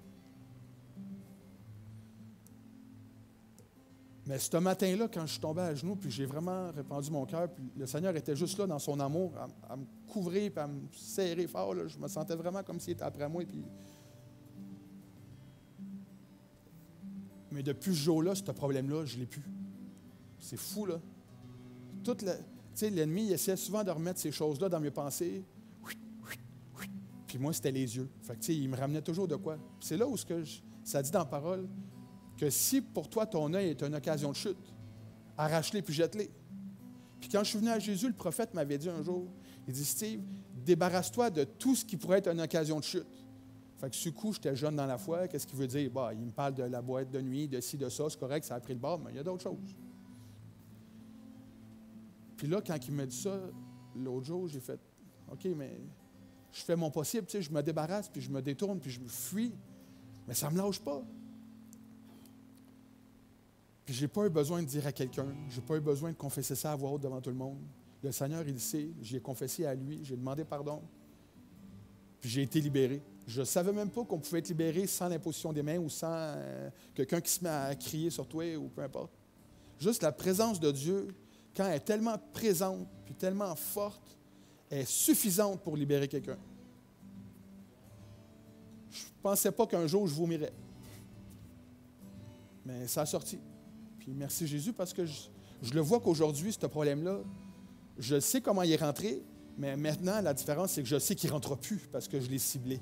Mais ce matin-là, quand je suis tombé à genoux, puis j'ai vraiment répandu mon cœur, puis le Seigneur était juste là dans son amour, à me couvrir, puis à me serrer fort, là. Je me sentais vraiment comme s'il était après moi. Puis... Mais depuis ce jour-là, ce problème-là, je ne l'ai plus. C'est fou, là. L'ennemi, il essayait souvent de remettre ces choses-là dans mes pensées. Puis moi, c'était les yeux. Fait que, il me ramenait toujours de quoi. C'est là où ça dit dans la parole que si pour toi, ton œil est une occasion de chute, arrache-les puis jette-les. Puis quand je suis venu à Jésus, le prophète m'avait dit un jour, il dit, Steve, débarrasse-toi de tout ce qui pourrait être une occasion de chute. Fait que, ce coup, j'étais jeune dans la foi. Qu'est-ce qu'il veut dire? Bah, il me parle de la boîte de nuit, de ci, de ça. C'est correct, ça a pris le bord, mais il y a d'autres choses. Puis là, quand il m'a dit ça, l'autre jour, j'ai fait, OK, mais je fais mon possible, je me débarrasse, puis je me détourne, puis je me fuis. Mais ça ne me lâche pas. Puis je n'ai pas eu besoin de dire à quelqu'un, je n'ai pas eu besoin de confesser ça à voix haute devant tout le monde. Le Seigneur, il le sait, j'y ai confessé à lui, j'ai demandé pardon, puis j'ai été libéré. Je ne savais même pas qu'on pouvait être libéré sans l'imposition des mains ou sans quelqu'un qui se met à crier sur toi ou peu importe. Juste la présence de Dieu, quand elle est tellement présente puis tellement forte, elle est suffisante pour libérer quelqu'un. Je ne pensais pas qu'un jour je vomirais. Mais ça a sorti. Puis merci Jésus parce que je le vois qu'aujourd'hui, ce problème-là, je sais comment il est rentré, mais maintenant, la différence, c'est que je sais qu'il ne rentrera plus parce que je l'ai ciblé.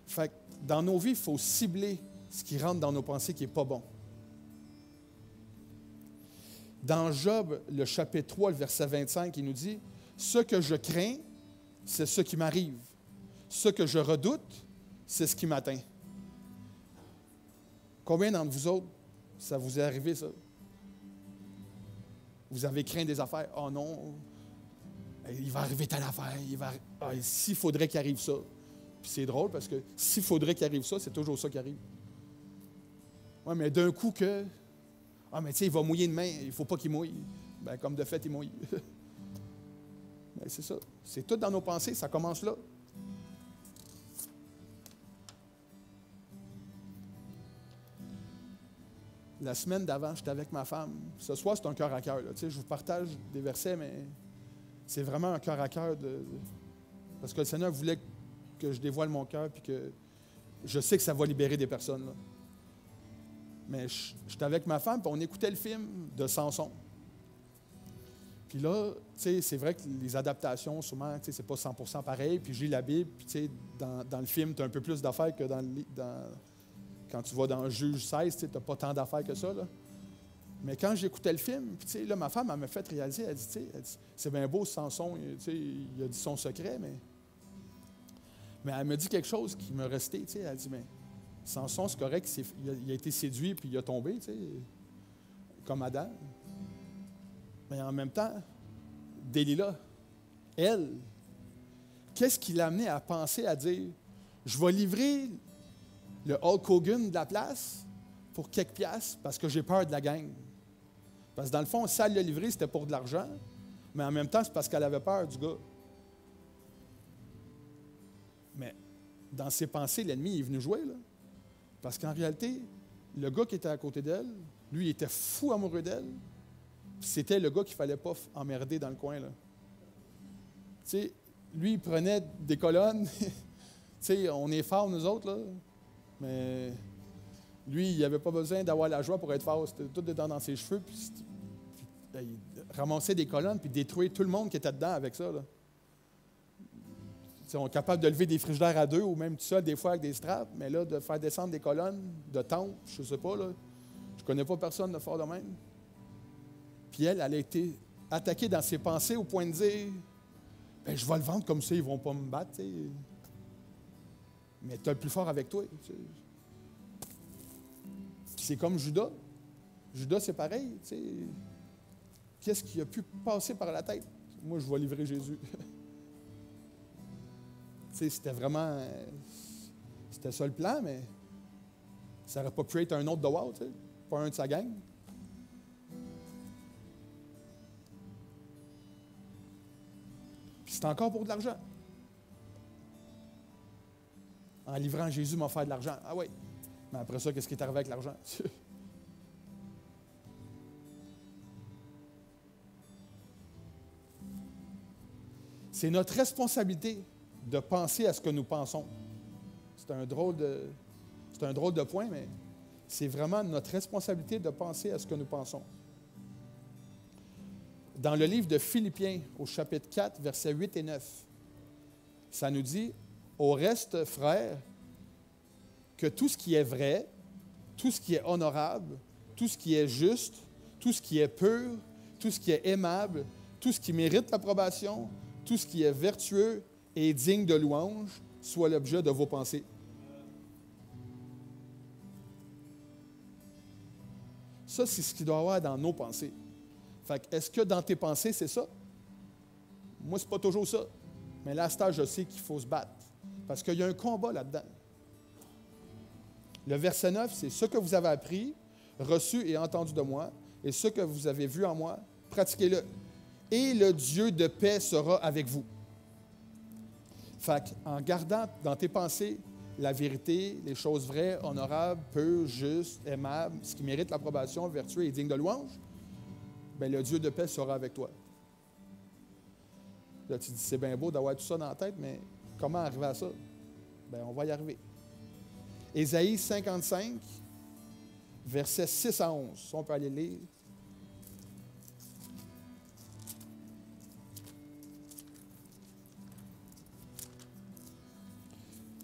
Fait que dans nos vies, il faut cibler ce qui rentre dans nos pensées qui n'est pas bon. Dans Job, le chapitre 3, le verset 25, il nous dit « Ce que je crains, c'est ce qui m'arrive. Ce que je redoute, c'est ce qui m'atteint. » Combien d'entre vous autres, ça vous est arrivé, ça? Vous avez craint des affaires. « Oh non, il va arriver telle affaire. S'il faudrait qu'il arrive ça. » Puis c'est drôle parce que s'il faudrait qu'il arrive ça, c'est toujours ça qui arrive. Oui, mais d'un coup que... Ah, mais tu sais, il va mouiller demain, il ne faut pas qu'il mouille. Bien, comme de fait, il mouille. Bien, c'est ça. C'est tout dans nos pensées, ça commence là. La semaine d'avant, j'étais avec ma femme. Ce soir, c'est un cœur à cœur. Tu sais, je vous partage des versets, mais c'est vraiment un cœur à cœur. Parce que le Seigneur voulait que je dévoile mon cœur puis que je sais que ça va libérer des personnes, là. Mais j'étais avec ma femme, puis on écoutait le film de Samson. Puis là, c'est vrai que les adaptations, souvent, c'est pas 100% pareil. Puis je lis la Bible, puis dans le film, tu as un peu plus d'affaires que quand tu vas dans Juge 16, tu n'as pas tant d'affaires que ça. Là. Mais quand j'écoutais le film, puis là, ma femme, elle m'a fait réaliser, elle dit, c'est bien beau, Samson, il a dit son secret, mais elle me dit quelque chose qui me restait. Elle dit, mais Samson, c'est correct, il a été séduit, puis il a tombé, comme Adam. Mais en même temps, Delilah, elle, qu'est-ce qui l'a amené à penser, à dire, je vais livrer le Hulk Hogan de la place pour quelques piastres parce que j'ai peur de la gang. Parce que dans le fond, ça, elle l'a livré, c'était pour de l'argent, mais en même temps, c'est parce qu'elle avait peur du gars. Mais dans ses pensées, l'ennemi est venu jouer, là. Parce qu'en réalité, le gars qui était à côté d'elle, lui, il était fou amoureux d'elle. C'était le gars qu'il ne fallait pas emmerder dans le coin, là. Tu sais, lui, il prenait des colonnes. Tu sais, on est forts, nous autres, là. Mais lui, il n'avait pas besoin d'avoir la joie pour être fort. C'était tout dedans dans ses cheveux. Puis il ramassait des colonnes puis détruisait tout le monde qui était dedans avec ça, là. On est capable de lever des frigidaires à deux ou même tout seul, des fois avec des straps, mais là, de faire descendre des colonnes de tente, je ne sais pas, là. Je ne connais pas personne de fort de même. Puis elle a été attaquée dans ses pensées au point de dire, ben, je vais le vendre comme ça, ils ne vont pas me battre, t'sais. Mais tu as le plus fort avec toi. T'sais. C'est comme Judas. Judas, c'est pareil. T'sais. Qu'est-ce qui a pu passer par la tête? Moi, je vais livrer Jésus. C'était vraiment... C'était ça le plan, mais ça n'aurait pas pu être un autre de wow, pas un de sa gang. Puis c'est encore pour de l'argent. En livrant Jésus, m'a fait de l'argent. Ah oui. Mais après ça, qu'est-ce qui est arrivé avec l'argent? C'est notre responsabilité de penser à ce que nous pensons. C'est un drôle de point, mais c'est vraiment notre responsabilité de penser à ce que nous pensons. Dans le livre de Philippiens, au chapitre 4, versets 8 et 9, ça nous dit, « Au reste, frères, que tout ce qui est vrai, tout ce qui est honorable, tout ce qui est juste, tout ce qui est pur, tout ce qui est aimable, tout ce qui mérite l'approbation, tout ce qui est vertueux et digne de louange, soit l'objet de vos pensées. » Ça, c'est ce qu'il doit y avoir dans nos pensées. Fait que, est-ce que dans tes pensées, c'est ça? Moi, c'est pas toujours ça. Mais là, à cet âge, je sais qu'il faut se battre. Parce qu'il y a un combat là-dedans. Le verset 9, c'est « Ce que vous avez appris, reçu et entendu de moi, et ce que vous avez vu en moi, pratiquez-le. Et le Dieu de paix sera avec vous. » Fait qu'en gardant dans tes pensées la vérité, les choses vraies, honorables, pures, justes, aimables, ce qui mérite l'approbation, vertueux et digne de louange, bien, le Dieu de paix sera avec toi. Là, tu dis, c'est bien beau d'avoir tout ça dans la tête, mais comment arriver à ça? Bien, on va y arriver. Ésaïe 55, versets 6 à 11. Ça, on peut aller lire.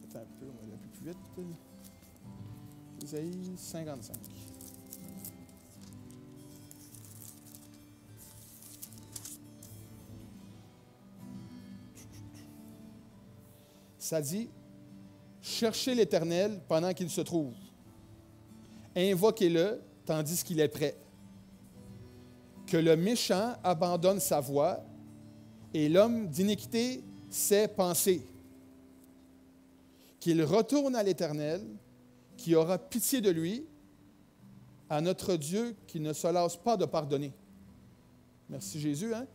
Attends un peu, on va aller un peu plus vite. Ésaïe 55. Ça dit, « Cherchez l'Éternel pendant qu'il se trouve. Invoquez-le tandis qu'il est prêt. Que le méchant abandonne sa voie et l'homme d'iniquité ses pensées. Qu'il retourne à l'Éternel, qui aura pitié de lui, à notre Dieu qui ne se lasse pas de pardonner. » Merci Jésus, hein?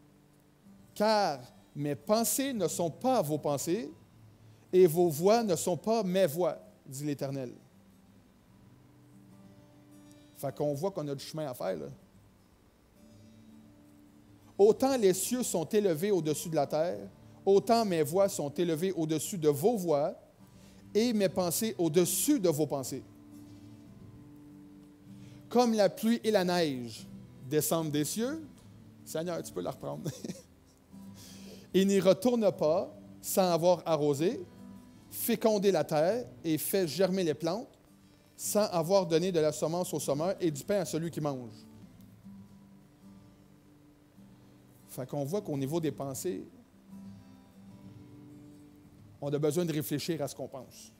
« Car mes pensées ne sont pas vos pensées, et vos voix ne sont pas mes voix, dit l'Éternel. » Fait qu'on voit qu'on a du chemin à faire, là. Autant les cieux sont élevés au-dessus de la terre, autant mes voix sont élevées au-dessus de vos voix, et mes pensées au-dessus de vos pensées. Comme la pluie et la neige descendre des cieux. Seigneur, tu peux la reprendre. Il n'y retourne pas sans avoir arrosé, fécondé la terre et fait germer les plantes, sans avoir donné de la semence au semeur et du pain à celui qui mange. Fait qu'on voit qu'au niveau des pensées, on a besoin de réfléchir à ce qu'on pense.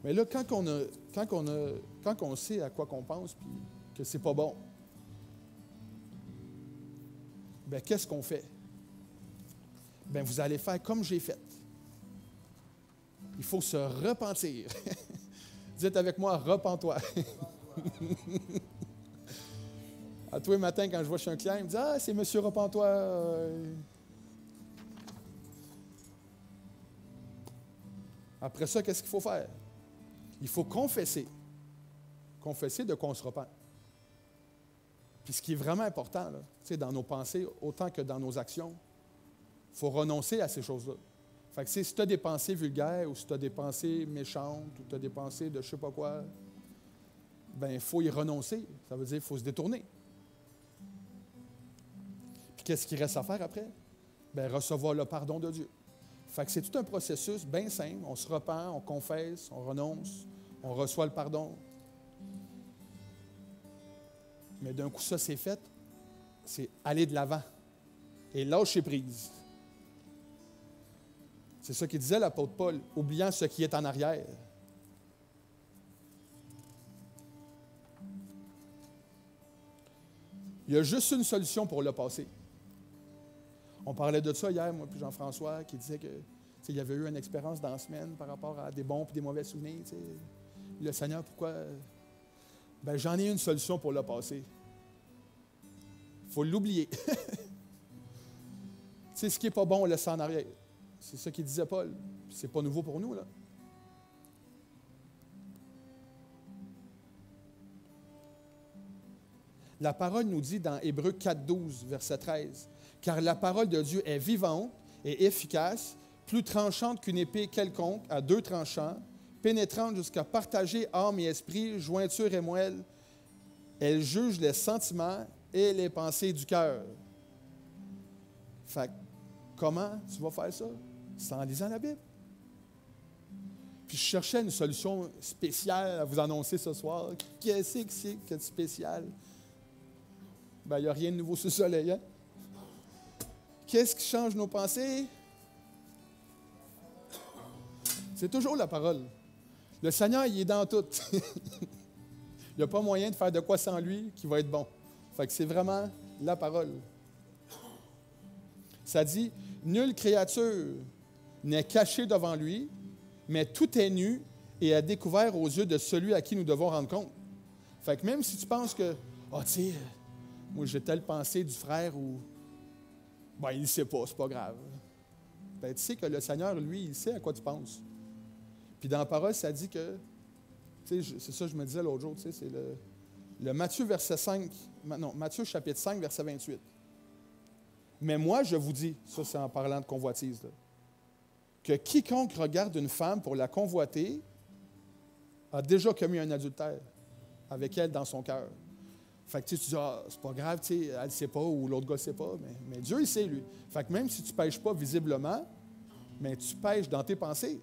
Mais là, quand on sait à quoi qu'on pense puis que c'est pas bon, bien, qu'est-ce qu'on fait? Bien, vous allez faire comme j'ai fait. Il faut se repentir. Dites avec moi, repens-toi. À tous les matins, quand je vois chez un client, il me dit « Ah, c'est monsieur repens-toi. » Après ça, qu'est-ce qu'il faut faire? Il faut confesser. Confesser de quoi on se repent. Puis ce qui est vraiment important, là, dans nos pensées, autant que dans nos actions, il faut renoncer à ces choses-là. Fait que si tu as des pensées vulgaires, ou si tu as des pensées méchantes, ou tu as des pensées de je ne sais pas quoi, bien, il faut y renoncer. Ça veut dire qu'il faut se détourner. Puis qu'est-ce qu'il reste à faire après? Bien, recevoir le pardon de Dieu. Fait que c'est tout un processus bien simple. On se repent, on confesse, on renonce, on reçoit le pardon. Mais d'un coup, ça, c'est fait. C'est aller de l'avant et lâcher prise. C'est ça qu'il disait l'apôtre Paul, oubliant ce qui est en arrière. Il y a juste une solution pour le passé. On parlait de ça hier, moi puis Jean-François, qui disait qu'il y avait eu une expérience dans la semaine par rapport à des bons et des mauvais souvenirs. T'sais. Le Seigneur, pourquoi? Ben, j'en ai une solution pour le passé. Il faut l'oublier. Ce qui n'est pas bon, on laisse ça en arrière. C'est ça qu'il disait Paul. Ce n'est pas nouveau pour nous, là. La parole nous dit dans Hébreux 4,12, verset 13, « Car la parole de Dieu est vivante et efficace, plus tranchante qu'une épée quelconque à deux tranchants, pénétrante jusqu'à partager âme et esprit, jointure et moelle. Elle juge les sentiments et les pensées du cœur. » Fait comment tu vas faire ça? C'est en lisant la Bible. Puis je cherchais une solution spéciale à vous annoncer ce soir. Qu'est-ce que c'est que de spécial? Ben, il n'y a rien de nouveau sous le soleil, hein? Qu'est-ce qui change nos pensées? C'est toujours la parole. Le Seigneur, il est dans tout. Il n'y a pas moyen de faire de quoi sans lui qui va être bon. Fait que c'est vraiment la parole. Ça dit, « Nulle créature n'est cachée devant lui, mais tout est nu et à découvert aux yeux de celui à qui nous devons rendre compte. » Fait que même si tu penses que, « Ah, tu sais, moi j'ai telle pensée du frère ou, ben il ne sait pas, c'est pas grave. » Ben tu sais que le Seigneur, lui, il sait à quoi tu penses. Puis dans la parole, ça dit que, tu sais, c'est ça que je me disais l'autre jour, tu sais, c'est le Matthieu Matthieu chapitre 5, verset 28. « Mais moi, je vous dis, ça c'est en parlant de convoitise, là, que quiconque regarde une femme pour la convoiter a déjà commis un adultère avec elle dans son cœur. » Fait que tu dis, ah, c'est pas grave, tu sais, elle ne sait pas ou l'autre gars ne sait pas, mais Dieu, il sait, lui. Fait que même si tu ne pêches pas visiblement, mais tu pêches dans tes pensées.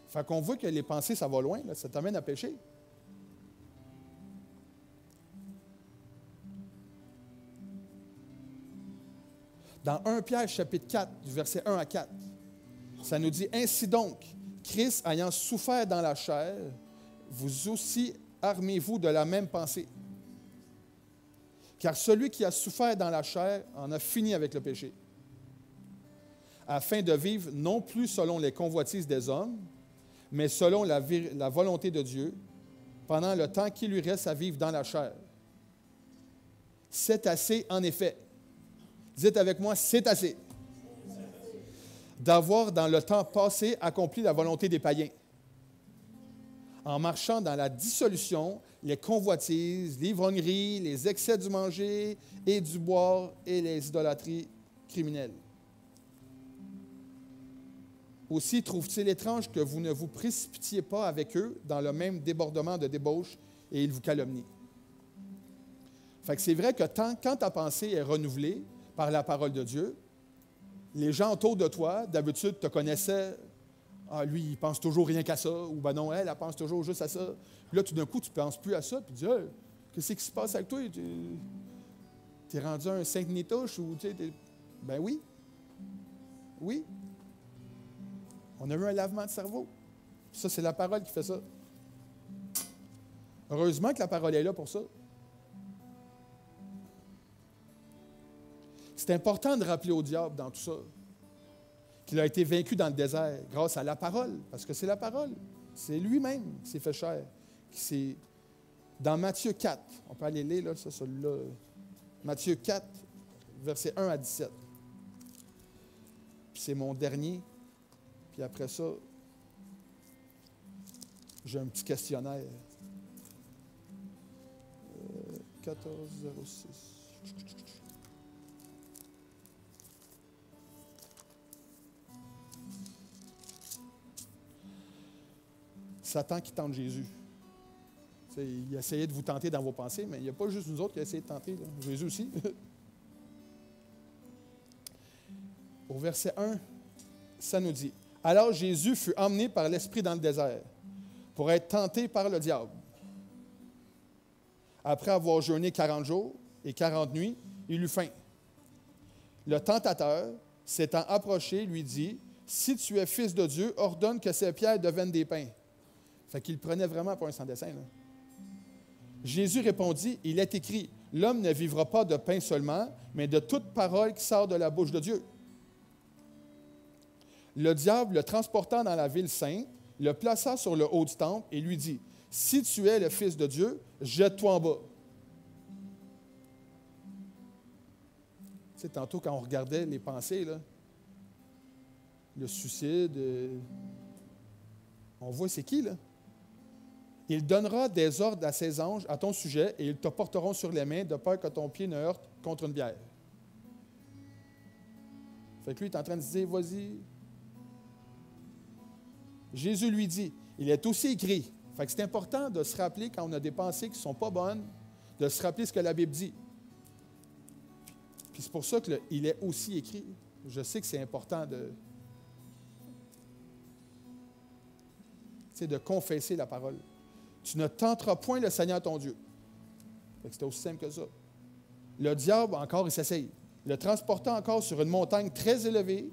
Fait qu'on voit que les pensées, ça va loin, là, ça t'amène à pécher. Dans 1 Pierre, chapitre 4, du verset 1 à 4, ça nous dit, « Ainsi donc, Christ ayant souffert dans la chair, vous aussi armez-vous de la même pensée. Car celui qui a souffert dans la chair en a fini avec le péché, afin de vivre non plus selon les convoitises des hommes, mais selon la volonté de Dieu, pendant le temps qui lui reste à vivre dans la chair. C'est assez, en effet. » Dites avec moi, c'est assez. D'avoir dans le temps passé accompli la volonté des païens, en marchant dans la dissolution, les convoitises, l'ivrognerie, les excès du manger et du boire et les idolâtries criminelles. Aussi trouve-t-il étrange que vous ne vous précipitiez pas avec eux dans le même débordement de débauche et ils vous calomnient. Fait que c'est vrai que quand ta pensée est renouvelée par la parole de Dieu, les gens autour de toi, d'habitude, te connaissaient. Ah, lui, il pense toujours rien qu'à ça. Ou ben non, elle pense toujours juste à ça. Puis là, tout d'un coup, tu ne penses plus à ça. Puis tu dis, hey, qu'est-ce qui se passe avec toi? Tu es rendu un Saint-Nitouche ou tu sais. Ben oui. Oui. On a eu un lavement de cerveau. Ça, c'est la parole qui fait ça. Heureusement que la parole est là pour ça. C'est important de rappeler au diable dans tout ça qu'il a été vaincu dans le désert grâce à la parole, parce que c'est la parole. C'est lui-même qui s'est fait chair. Dans Matthieu 4, on peut aller lire là, celui-là. Matthieu 4, versets 1 à 17. Puis c'est mon dernier. Puis après ça, j'ai un petit questionnaire. 14,06. Satan qui tente Jésus. Il essayait de vous tenter dans vos pensées, mais il n'y a pas juste nous autres qui a essayé de tenter. Là. Jésus aussi. Au verset 1, ça nous dit, « Alors Jésus fut emmené par l'Esprit dans le désert pour être tenté par le diable. Après avoir jeûné 40 jours et 40 nuits, il eut faim. Le tentateur, s'étant approché, lui dit, « Si tu es fils de Dieu, ordonne que ces pierres deviennent des pains. » Fait qu'il prenait vraiment pour un sans-dessein. Là. Jésus répondit, « Il est écrit, l'homme ne vivra pas de pain seulement, mais de toute parole qui sort de la bouche de Dieu. » Le diable, le transportant dans la ville sainte, le plaça sur le haut du temple et lui dit, « Si tu es le Fils de Dieu, jette-toi en bas. » Tu sais, tantôt, quand on regardait les pensées, là, le suicide, on voit c'est qui, là? Il donnera des ordres à ses anges à ton sujet et ils te porteront sur les mains de peur que ton pied ne heurte contre une bière. Fait que lui, il est en train de se dire, vas-y. Jésus lui dit, il est aussi écrit. Fait que c'est important de se rappeler quand on a des pensées qui ne sont pas bonnes, de se rappeler ce que la Bible dit. Puis c'est pour ça qu'il est aussi écrit. Je sais que c'est important de confesser la parole. Tu ne tenteras point le Seigneur ton Dieu. C'était aussi simple que ça. Le diable, encore, il s'essaye. Le transporta encore sur une montagne très élevée,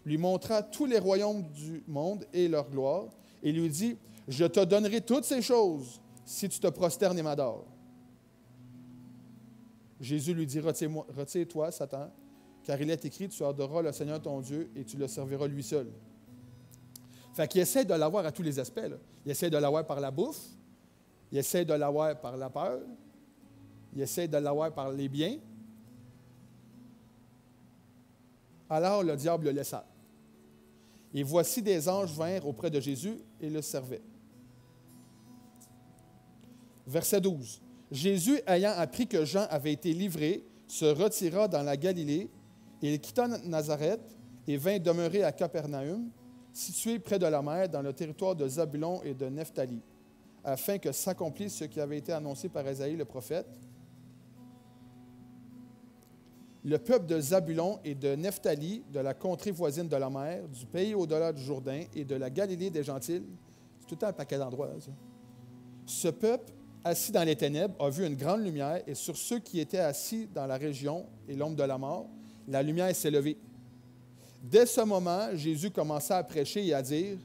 lui montra tous les royaumes du monde et leur gloire, et lui dit, « Je te donnerai toutes ces choses si tu te prosternes et m'adores. » Jésus lui dit, « Retire-toi, Satan, car il est écrit, tu adoreras le Seigneur ton Dieu et tu le serviras lui seul. » Fait qu'il essaie de l'avoir à tous les aspects. Là. Il essaie de l'avoir par la bouffe, il essaie de l'avoir par la peur, il essaie de l'avoir par les biens. Alors le diable le laissa. Et voici des anges vinrent auprès de Jésus et le servaient. Verset 12. Jésus, ayant appris que Jean avait été livré, se retira dans la Galilée, et il quitta Nazareth et vint demeurer à Capernaum, situé près de la mer, dans le territoire de Zabulon et de Nephtali, afin que s'accomplisse ce qui avait été annoncé par Ésaïe le prophète. Le peuple de Zabulon et de Nephtali, de la contrée voisine de la mer, du pays au-delà du Jourdain et de la Galilée des Gentiles, c'est tout le temps un paquet d'endroits, ça. Ce peuple, assis dans les ténèbres, a vu une grande lumière, et sur ceux qui étaient assis dans la région et l'ombre de la mort, la lumière s'est levée. Dès ce moment, Jésus commença à prêcher et à dire,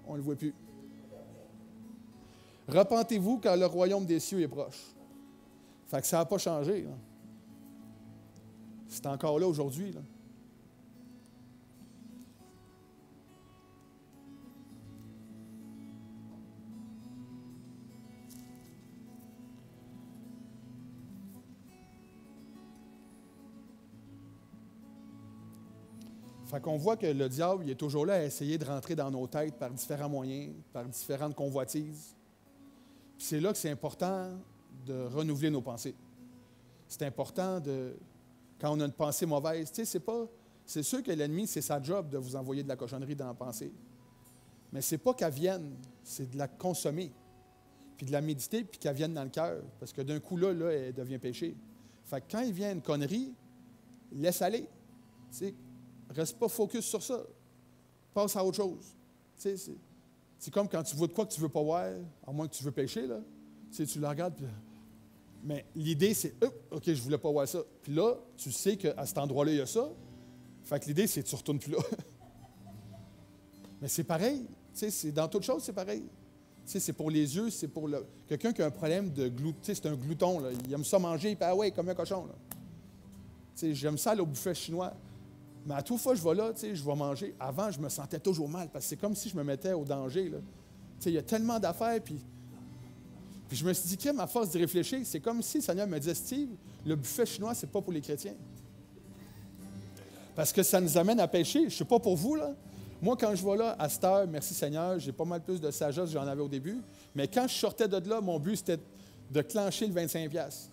on ne le voit plus. Repentez-vous car le royaume des cieux est proche. Fait que ça n'a pas changé. Là. C'est encore là aujourd'hui. Là. Fait qu'on voit que le diable, il est toujours là à essayer de rentrer dans nos têtes par différents moyens, par différentes convoitises. Puis c'est là que c'est important de renouveler nos pensées. C'est important quand on a une pensée mauvaise, tu sais, c'est pas C'est sûr que l'ennemi, c'est sa job de vous envoyer de la cochonnerie dans la pensée. Mais ce n'est pas qu'elle vienne, c'est de la consommer, puis de la méditer, puis qu'elle vienne dans le cœur. Parce que d'un coup, là, elle devient péché. Fait que quand il vient une connerie, laisse aller. T'sais, reste pas focus sur ça. Passe à autre chose. C'est comme quand tu vois de quoi que tu ne veux pas voir, à moins que tu veux pécher, là. Tu la regardes, puis... Mais l'idée, c'est « OK, je ne voulais pas voir ça. » Puis là, tu sais qu'à cet endroit-là, il y a ça. Fait que l'idée, c'est que tu ne retournes plus là. Mais c'est pareil. C'est, dans toute chose, c'est pareil. C'est pour les yeux, c'est pour le... Quelqu'un qui a un problème de glouton, c'est un glouton, là. Il aime ça manger, il fait « Ah ouais, comme un cochon. » J'aime ça aller au buffet chinois. Mais à toute fois que je vais là, je vais manger. Avant, je me sentais toujours mal, parce que c'est comme si je me mettais au danger. Il y a tellement d'affaires, puis je me suis dit, Kim, à force d'y réfléchir, c'est comme si le Seigneur me disait, Steve, le buffet chinois, c'est pas pour les chrétiens. Parce que ça nous amène à pécher. Je ne sais pas pour vous, là. Moi, quand je vais là, à cette heure, merci Seigneur, j'ai pas mal plus de sagesse que j'en avais au début. Mais quand je sortais de là, mon but, c'était de clencher le 25$.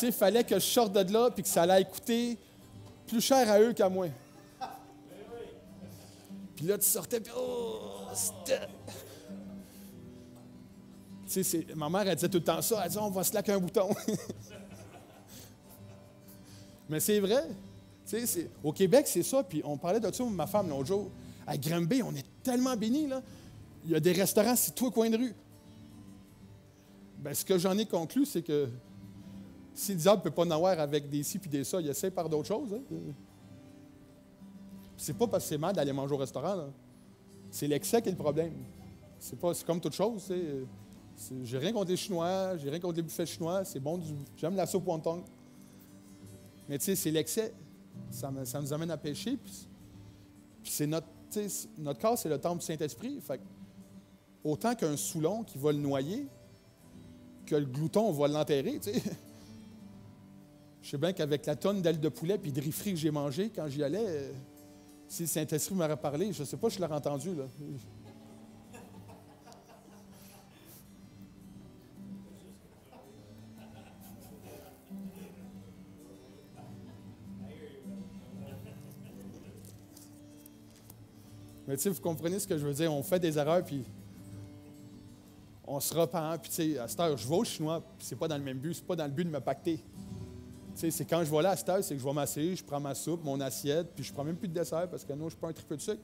Il fallait que je sorte de là et que ça allait coûter plus cher à eux qu'à moi. Puis là, tu sortais, puis ma mère, elle disait tout le temps ça. Elle disait, on va se laquer un bouton. Mais c'est vrai. Au Québec, c'est ça. Puis on parlait de ça avec ma femme l'autre jour. À Granby, on est tellement bénis, là. Il y a des restaurants, c'est tout au coin de rue. Bien, ce que j'en ai conclu, c'est que si le diable ne peut pas en avoir avec des ci et des ça, il essaie par d'autres choses. Hein. C'est pas parce que c'est mal d'aller manger au restaurant. Là. C'est l'excès qui est le problème. C'est comme toute chose. J'ai rien contre les Chinois, j'ai rien contre les buffets chinois. C'est bon, j'aime la soupe wonton. Mais c'est l'excès. Ça nous amène à pécher. Puis c'est notre corps, c'est le temple du Saint-Esprit. Fait, autant qu'un Soulon qui va le noyer, que le glouton, on va l'enterrer. Je sais bien qu'avec la tonne d'ailes de poulet et de riz frit que j'ai mangé, quand j'y allais, si le Saint-Esprit m'aurait parlé, je ne sais pas si je l'aurais entendu. Là. Mais vous comprenez ce que je veux dire? On fait des erreurs, puis on se repent. Puis à cette heure, je vais au chinois, puis c'est pas dans le même but, c'est pas dans le but de me pacter. C'est quand je vais là à cette heure, c'est que je vais m'asseoir, je prends ma soupe, mon assiette, puis je prends même plus de dessert parce que non, je ne suis pas un tripeux de sucre.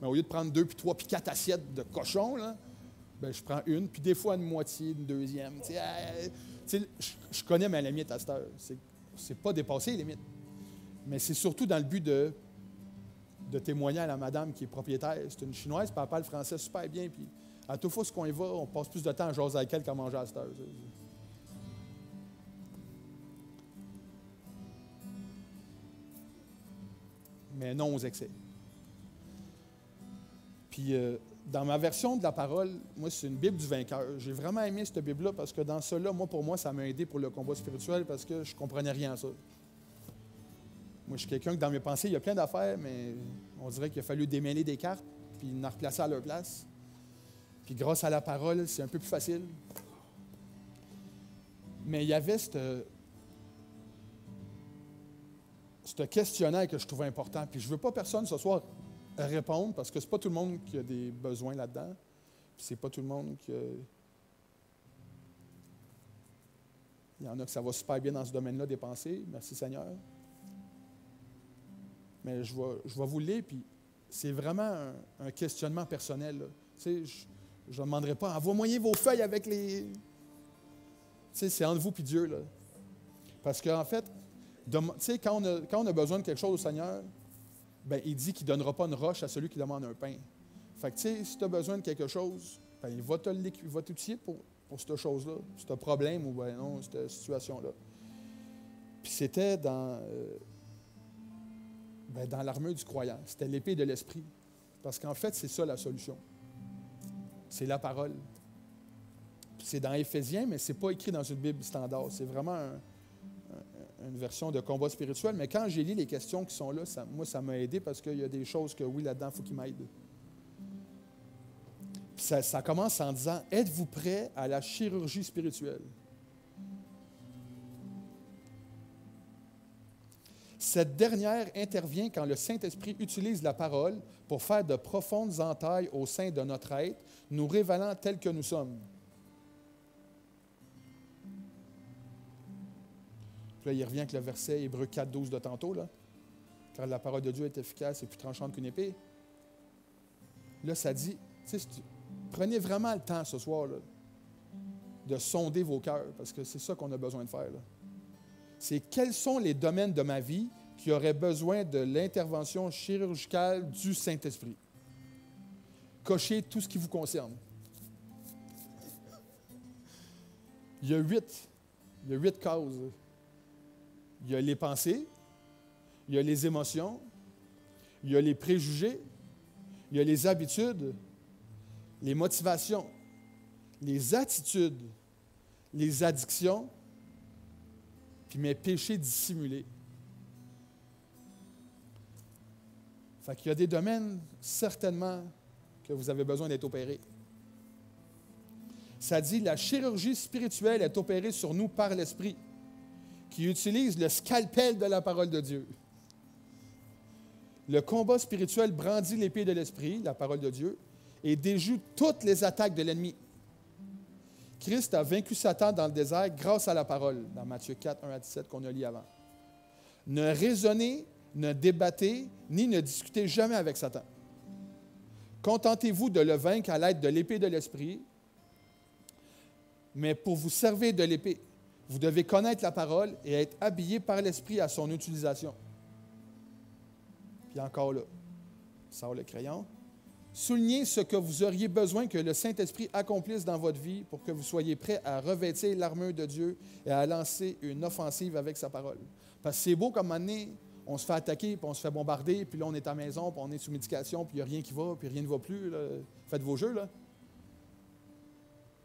Mais au lieu de prendre 2, puis 3, puis 4 assiettes de cochon, là, ben, je prends une, puis des fois une moitié, une deuxième. Je connais ma limite à cette heure. C'est pas dépasser les limites. Mais c'est surtout dans le but de témoigner à la madame qui est propriétaire. C'est une Chinoise, puis elle parle français super bien. Puis à toute fois qu'on y va, on passe plus de temps à jaser avec elle qu'à manger à cette heure. Mais non aux excès. Puis, dans ma version de la parole, moi, c'est une Bible du vainqueur. J'ai vraiment aimé cette Bible-là parce que dans cela, pour moi, ça m'a aidé pour le combat spirituel parce que je ne comprenais rien à ça. Moi, je suis quelqu'un que dans mes pensées, il y a plein d'affaires, mais on dirait qu'il a fallu démêler des cartes puis en replacer à leur place. Puis grâce à la parole, c'est un peu plus facile. Mais il y avait ce questionnaire que je trouvais important. Puis je ne veux pas personne ce soir répondre parce que ce n'est pas tout le monde qui a des besoins là-dedans. Puis c'est pas tout le monde qui a... Il y en a que ça va super bien dans ce domaine-là des pensées. Merci Seigneur. Mais je vais vous le lire, puis c'est vraiment un questionnement personnel. Je ne demanderai pas, envoie-moi vos feuilles avec les... C'est entre vous et Dieu. Là. Parce qu'en fait, quand on a besoin de quelque chose au Seigneur, ben, il dit qu'il ne donnera pas une roche à celui qui demande un pain. Fait que, si tu as besoin de quelque chose, ben, il va t'outiller pour cette chose-là, ce problème ou ben non, cette situation-là. Puis c'était dans l'armure du croyant. C'était l'épée de l'esprit. Parce qu'en fait, c'est ça la solution. C'est la parole. Puis c'est dans Éphésiens, mais ce n'est pas écrit dans une Bible standard. C'est vraiment une version de combat spirituel. Mais quand j'ai lu les questions qui sont là, ça m'a aidé parce qu'il y a des choses que, oui, là-dedans, il faut qu'ils m'aident. Puis ça commence en disant, êtes-vous prêts à la chirurgie spirituelle? Cette dernière intervient quand le Saint-Esprit utilise la parole pour faire de profondes entailles au sein de notre être, nous révélant tels que nous sommes. Puis là, il revient avec le verset Hébreux 4, 12 de tantôt, là. Car la parole de Dieu est efficace et plus tranchante qu'une épée. Là, ça dit, prenez vraiment le temps ce soir là, de sonder vos cœurs, parce que c'est ça qu'on a besoin de faire. Là. C'est quels sont les domaines de ma vie qui auraient besoin de l'intervention chirurgicale du Saint-Esprit. Cochez tout ce qui vous concerne. Il y a huit causes. Il y a les pensées, il y a les émotions, il y a les préjugés, il y a les habitudes, les motivations, les attitudes, les addictions, puis mes péchés dissimulés. Fait qu'il y a des domaines, certainement, que vous avez besoin d'être opérés. Ça dit, la chirurgie spirituelle est opérée sur nous par l'Esprit, qui utilise le scalpel de la parole de Dieu. Le combat spirituel brandit l'épée de l'Esprit, la parole de Dieu, et déjoue toutes les attaques de l'ennemi. Christ a vaincu Satan dans le désert grâce à la parole, dans Matthieu 4, 1 à 17, qu'on a lu avant. Ne raisonnez, ne débattez, ni ne discutez jamais avec Satan. Contentez-vous de le vaincre à l'aide de l'épée de l'Esprit, mais pour vous servir de l'épée, vous devez connaître la parole et être habillé par l'Esprit à son utilisation. Puis encore là, sort le crayon. Soulignez ce que vous auriez besoin que le Saint-Esprit accomplisse dans votre vie pour que vous soyez prêts à revêtir l'armure de Dieu et à lancer une offensive avec sa parole. Parce que c'est beau comme année, on se fait attaquer, puis on se fait bombarder, puis là on est à la maison, puis on est sous médication, puis il n'y a rien qui va, puis rien ne va plus. Là. Faites vos jeux, là.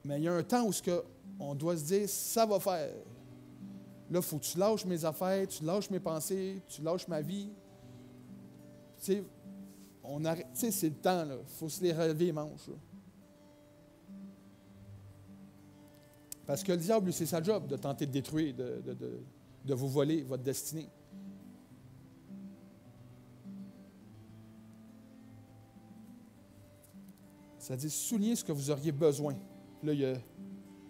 Mais il y a un temps où on doit se dire, ça va faire. Là, il faut que tu lâches mes affaires, tu lâches mes pensées, tu lâches ma vie. Tu sais, c'est le temps, là. Il faut se les relever les manches. Là. Parce que le diable, lui, c'est sa job de tenter de détruire, de vous voler votre destinée. Ça dit, soulignez ce que vous auriez besoin. Là, il y a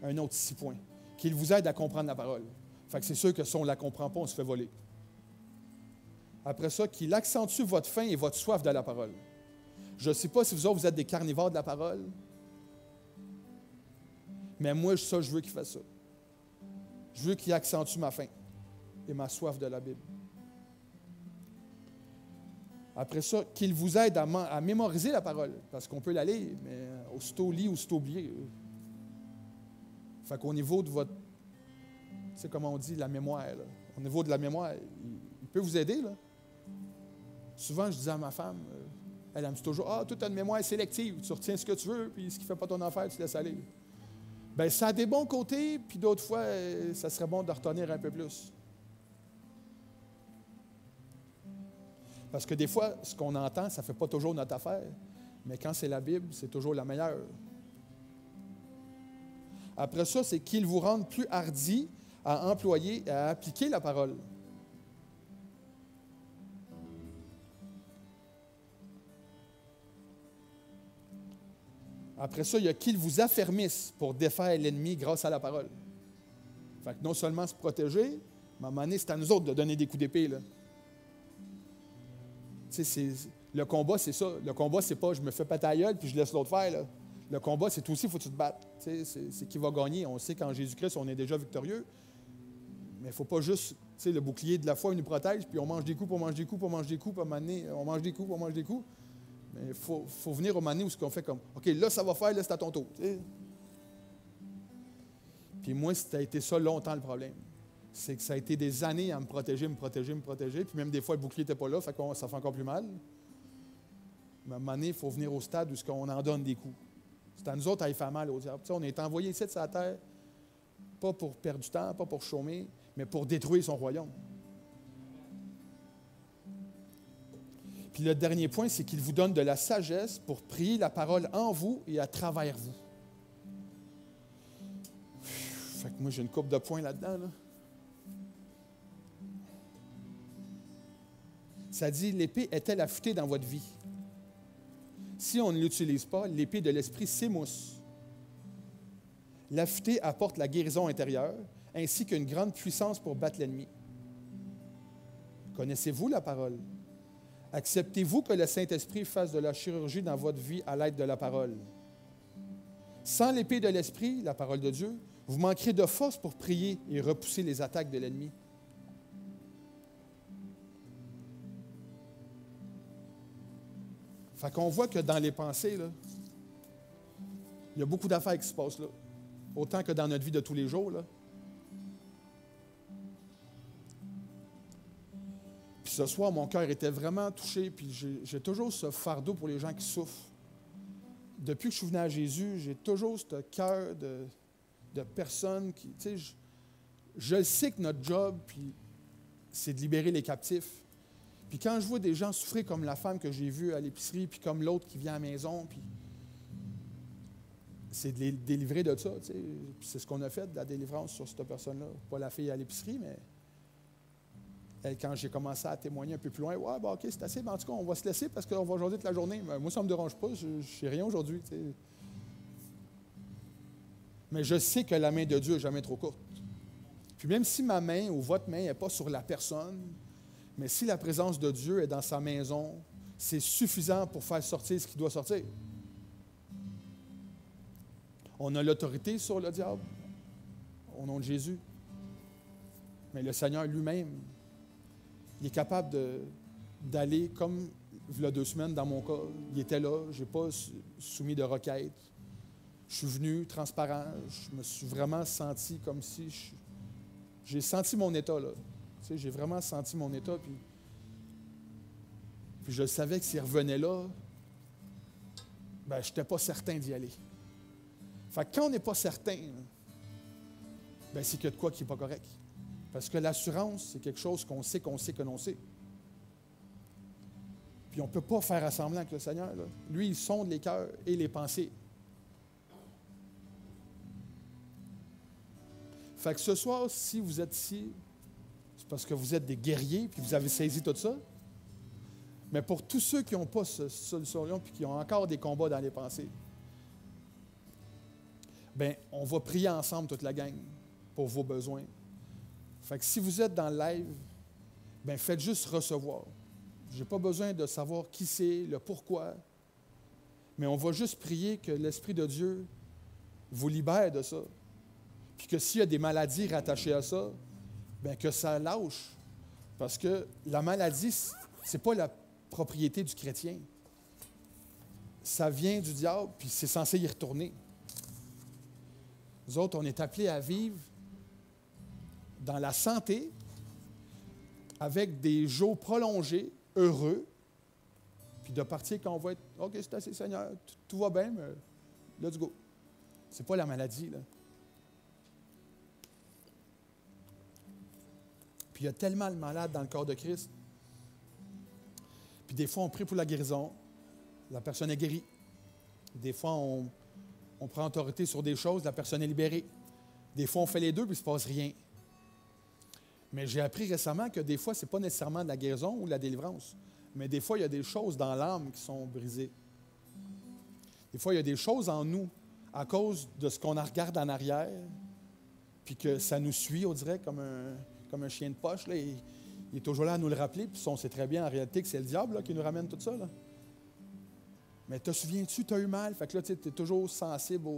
un autre 6 points. Qu'il vous aide à comprendre la parole. Fait que c'est sûr que si on ne la comprend pas, on se fait voler. Après ça, qu'il accentue votre faim et votre soif de la parole. Je ne sais pas si vous autres, vous êtes des carnivores de la parole, mais moi, je veux qu'il fasse ça. Je veux qu'il accentue ma faim et ma soif de la Bible. Après ça, qu'il vous aide à mémoriser la parole, parce qu'on peut la lire, mais aussitôt lit, aussitôt oublié. Fait qu'au niveau de votre, tu sais comment on dit, la mémoire, là. Au niveau de la mémoire, il peut vous aider, là. Souvent, je disais à ma femme, elle me dit toujours, « Ah, toi, tu as une mémoire sélective, tu retiens ce que tu veux, puis ce qui ne fait pas ton affaire, tu laisses aller. » Bien, ça a des bons côtés, puis d'autres fois, ça serait bon de retenir un peu plus. Parce que des fois, ce qu'on entend, ça ne fait pas toujours notre affaire. Mais quand c'est la Bible, c'est toujours la meilleure. Après ça, c'est qu'il vous rende plus hardi à employer et à appliquer la parole. Après ça, il y a qu'il vous affermisse pour défaire l'ennemi grâce à la parole. Fait que non seulement se protéger, mais à un moment donné, c'est à nous autres de donner des coups d'épée, là. Le combat, c'est ça. Le combat, c'est pas je me fais péter la gueule puis je laisse l'autre faire. Là. Le combat, c'est aussi, il faut que tu te battes. C'est qui va gagner. On sait qu'en Jésus-Christ, on est déjà victorieux. Mais il ne faut pas juste, le bouclier de la foi, il nous protège, puis on mange des coups, puis on mange des coups, puis on mange des coups, puis à un moment donné, on mange des coups, puis on mange des coups. Mais il faut venir au moment donné où ce qu'on fait comme, OK, là, ça va faire, là, c'est à ton tour. T'sais. Puis moi, ça a été ça longtemps le problème. C'est que ça a été des années à me protéger. Puis même des fois, le bouclier n'était pas là, ça fait encore plus mal. Mais à un moment donné, il faut venir au stade où on en donne des coups. C'est à nous autres à y faire mal au diable. On est envoyés ici de sa terre, pas pour perdre du temps, pas pour chômer, mais pour détruire son royaume. Puis le dernier point, c'est qu'il vous donne de la sagesse pour prier la parole en vous et à travers vous. Fait que moi, j'ai une couple de points là-dedans, là. Ça dit, l'épée est-elle affûtée dans votre vie? Si on ne l'utilise pas, l'épée de l'esprit s'émousse. L'affûté apporte la guérison intérieure, ainsi qu'une grande puissance pour battre l'ennemi. Connaissez-vous la parole? Acceptez-vous que le Saint-Esprit fasse de la chirurgie dans votre vie à l'aide de la parole? Sans l'épée de l'Esprit, la parole de Dieu, vous manquerez de force pour prier et repousser les attaques de l'ennemi. Fait qu'on voit que dans les pensées, là, il y a beaucoup d'affaires qui se passent là, autant que dans notre vie de tous les jours, là. Puis ce soir, mon cœur était vraiment touché, puis j'ai toujours ce fardeau pour les gens qui souffrent. Depuis que je suis venu à Jésus, j'ai toujours ce cœur de personnes qui, tu sais, je sais que notre job, puis c'est de libérer les captifs. Puis quand je vois des gens souffrir comme la femme que j'ai vue à l'épicerie, puis comme l'autre qui vient à la maison, puis c'est de les délivrer de ça, tu sais. Puis c'est ce qu'on a fait, de la délivrance sur cette personne-là. Pas la fille à l'épicerie, mais elle, quand j'ai commencé à témoigner un peu plus loin, « Ouais, bon, OK, c'est assez, mais en tout cas, on va se laisser parce qu'on va jaser toute la journée. » Moi, ça ne me dérange pas, je ne sais rien aujourd'hui, tu sais. Mais je sais que la main de Dieu n'est jamais trop courte. Puis même si ma main ou votre main n'est pas sur la personne, mais si la présence de Dieu est dans sa maison, c'est suffisant pour faire sortir ce qui doit sortir. On a l'autorité sur le diable, au nom de Jésus. Mais le Seigneur lui-même, il est capable d'aller, comme il y a 2 semaines dans mon cas, il était là, je n'ai pas soumis de requête. Je suis venu transparent, je me suis vraiment senti comme si j'ai senti mon état, là. Tu sais, j'ai vraiment senti mon état, puis je savais que s'il revenait là, ben, je n'étais pas certain d'y aller. Fait que quand on n'est pas certain, ben, c'est qu'il y a de quoi qui n'est pas correct. Parce que l'assurance, c'est quelque chose qu'on sait que l'on sait. Puis on ne peut pas faire assemblant avec le Seigneur, là. Lui, il sonde les cœurs et les pensées. Fait que ce soir, si vous êtes ici, c'est parce que vous êtes des guerriers puis vous avez saisi tout ça. Mais pour tous ceux qui n'ont pas cette solution puis qui ont encore des combats dans les pensées, bien, on va prier ensemble toute la gang pour vos besoins. Fait que si vous êtes dans le live, bien, faites juste recevoir. Je n'ai pas besoin de savoir qui c'est, le pourquoi, mais on va juste prier que l'Esprit de Dieu vous libère de ça. Puis que s'il y a des maladies rattachées à ça, bien que ça lâche. Parce que la maladie, ce n'est pas la propriété du chrétien. Ça vient du diable, puis c'est censé y retourner. Nous autres, on est appelés à vivre dans la santé, avec des jours prolongés, heureux, puis de partir quand on va être « OK, c'est assez, Seigneur, tout va bien, mais let's go. » Ce n'est pas la maladie, là. Puis il y a tellement de malades dans le corps de Christ. Puis des fois, on prie pour la guérison. La personne est guérie. Des fois, on prend autorité sur des choses, la personne est libérée. Des fois, on fait les deux, puis il ne se passe rien. Mais j'ai appris récemment que des fois, ce n'est pas nécessairement de la guérison ou de la délivrance. Mais des fois, il y a des choses dans l'âme qui sont brisées. Des fois, il y a des choses en nous, à cause de ce qu'on regarde en arrière, puis que ça nous suit, on dirait, comme un chien de poche. Là, il est toujours là à nous le rappeler, puis on sait très bien en réalité que c'est le diable là, qui nous ramène tout ça. Là. Mais te souviens-tu, tu as eu mal, fait que là, tu es toujours sensible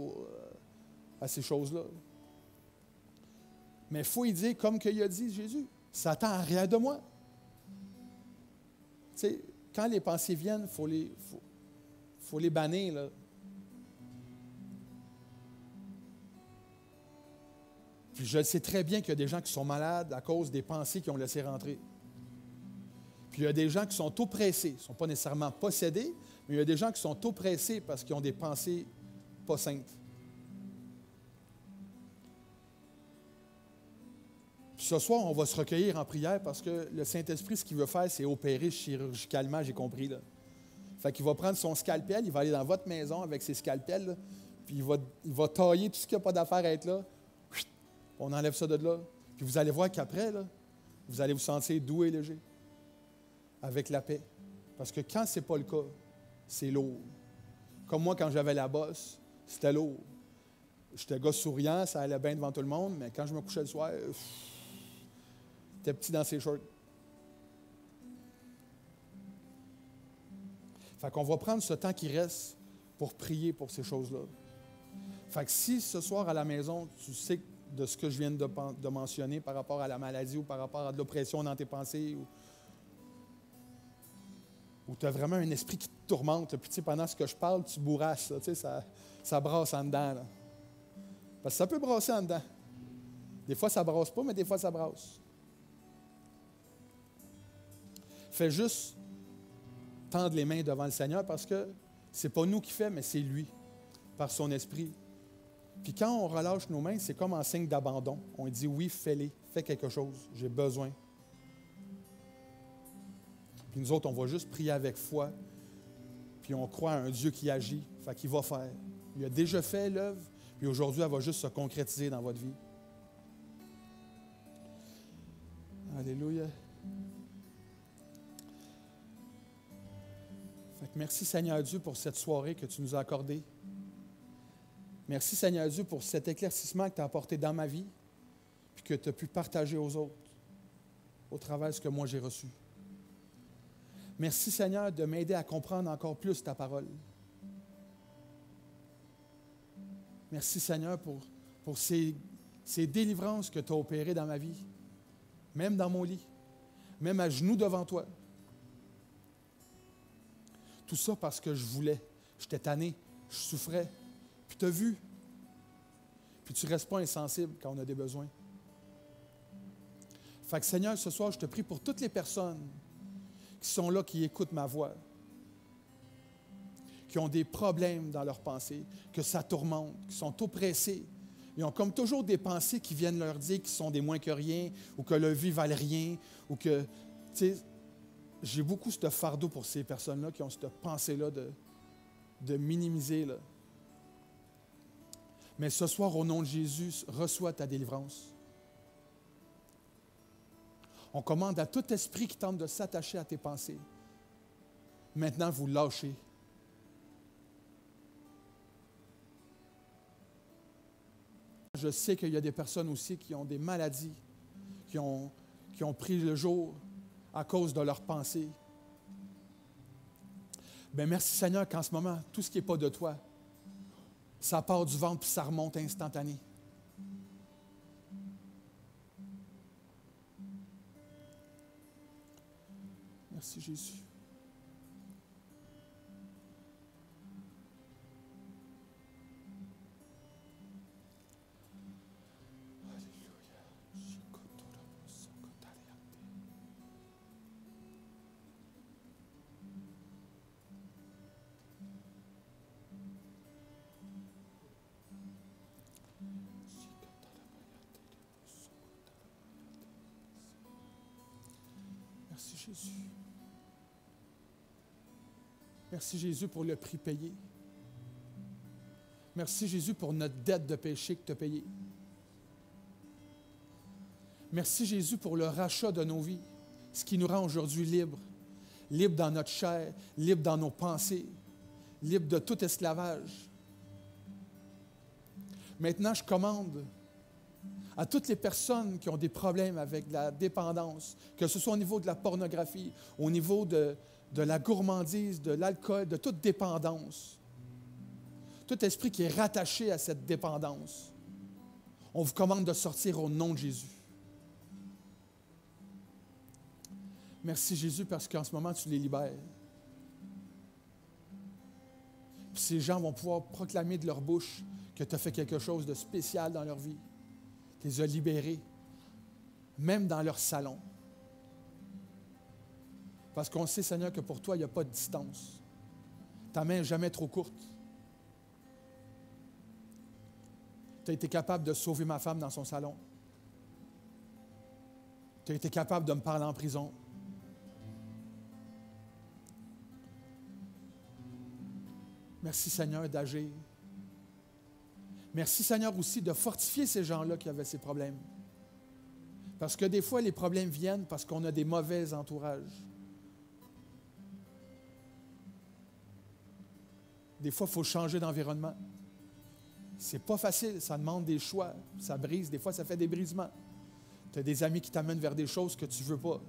à ces choses-là. Mais il faut y dire, comme qu'il a dit Jésus, Satan arrière de moi. Tu sais, quand les pensées viennent, il faut les bannir, là. Puis je sais très bien qu'il y a des gens qui sont malades à cause des pensées qu'ils ont laissées rentrer. Puis il y a des gens qui sont oppressés. Ils ne sont pas nécessairement possédés, mais il y a des gens qui sont oppressés parce qu'ils ont des pensées pas saintes. Puis ce soir, on va se recueillir en prière parce que le Saint-Esprit, ce qu'il veut faire, c'est opérer chirurgicalement, j'ai compris. Là. Fait qu'il va prendre son scalpel, il va aller dans votre maison avec ses scalpels, là, puis il va tailler tout ce qui n'a pas d'affaire à être là. On enlève ça de là. Puis vous allez voir qu'après, là, vous allez vous sentir doux et léger. avec la paix. Parce que quand ce n'est pas le cas, c'est lourd. Comme moi, quand j'avais la bosse, c'était lourd. J'étais un gars souriant, ça allait bien devant tout le monde, mais quand je me couchais le soir, j'étais petit dans ses shorts. Fait qu'on va prendre ce temps qui reste pour prier pour ces choses-là. Fait que si ce soir à la maison, tu sais de ce que je viens de mentionner par rapport à la maladie ou par rapport à de l'oppression dans tes pensées, ou tu as vraiment un esprit qui te tourmente, puis tu sais, pendant ce que je parle, tu bourrasses, là, tu sais, ça brasse en dedans. Là. Parce que ça peut brasser en dedans. Des fois, ça ne brasse pas, mais des fois, ça brasse. Fais juste tendre les mains devant le Seigneur parce que ce n'est pas nous qui fait, mais c'est lui, par son esprit. Puis quand on relâche nos mains, c'est comme un signe d'abandon. On dit oui, fais-les, fais quelque chose, j'ai besoin. Puis nous autres, on va juste prier avec foi, puis on croit à un Dieu qui agit, fait qu'il va faire. Il a déjà fait l'œuvre, puis aujourd'hui, elle va juste se concrétiser dans votre vie. Alléluia. Fait que merci Seigneur Dieu pour cette soirée que tu nous as accordée. Merci Seigneur Dieu pour cet éclaircissement que tu as apporté dans ma vie, puis que tu as pu partager aux autres au travers de ce que moi j'ai reçu. Merci Seigneur de m'aider à comprendre encore plus ta parole. Merci Seigneur pour ces délivrances que tu as opérées dans ma vie, même dans mon lit, même à genoux devant toi. Tout ça parce que je voulais, j'étais tanné, je souffrais, puis tu as vu. Puis tu ne restes pas insensible quand on a des besoins. Fait que Seigneur, ce soir, je te prie pour toutes les personnes qui sont là, qui écoutent ma voix, qui ont des problèmes dans leurs pensées, que ça tourmente, qui sont oppressés. Ils ont comme toujours des pensées qui viennent leur dire qu'ils sont des moins que rien, ou que leur vie ne valent rien, ou que, tu sais, j'ai beaucoup ce fardeau pour ces personnes-là qui ont cette pensée-là de minimiser. Là. Mais ce soir, au nom de Jésus, reçois ta délivrance. On commande à tout esprit qui tente de s'attacher à tes pensées. Maintenant, vous lâchez. Je sais qu'il y a des personnes aussi qui ont des maladies, qui ont pris le jour à cause de leurs pensées. Bien, merci Seigneur qu'en ce moment, tout ce qui n'est pas de toi, ça part du ventre puis ça remonte instantané. Merci Jésus. Merci Jésus. Merci Jésus pour le prix payé. Merci Jésus pour notre dette de péché que tu as payée. Merci Jésus pour le rachat de nos vies, ce qui nous rend aujourd'hui libres. Libres dans notre chair, libres dans nos pensées, libres de tout esclavage. Maintenant, je commande à toutes les personnes qui ont des problèmes avec la dépendance, que ce soit au niveau de la pornographie, au niveau de la gourmandise, de l'alcool, de toute dépendance, tout esprit qui est rattaché à cette dépendance, on vous commande de sortir au nom de Jésus. Merci Jésus parce qu'en ce moment, tu les libères. Puis ces gens vont pouvoir proclamer de leur bouche que tu as fait quelque chose de spécial dans leur vie. Tu les as libérés, même dans leur salon. Parce qu'on sait, Seigneur, que pour toi, il n'y a pas de distance. Ta main n'est jamais trop courte. Tu as été capable de sauver ma femme dans son salon. Tu as été capable de me parler en prison. Merci, Seigneur, d'agir. Merci, Seigneur, aussi de fortifier ces gens-là qui avaient ces problèmes. Parce que des fois, les problèmes viennent parce qu'on a des mauvais entourages. Des fois, il faut changer d'environnement. C'est pas facile, ça demande des choix, ça brise, des fois ça fait des brisements. Tu as des amis qui t'amènent vers des choses que tu ne veux pas.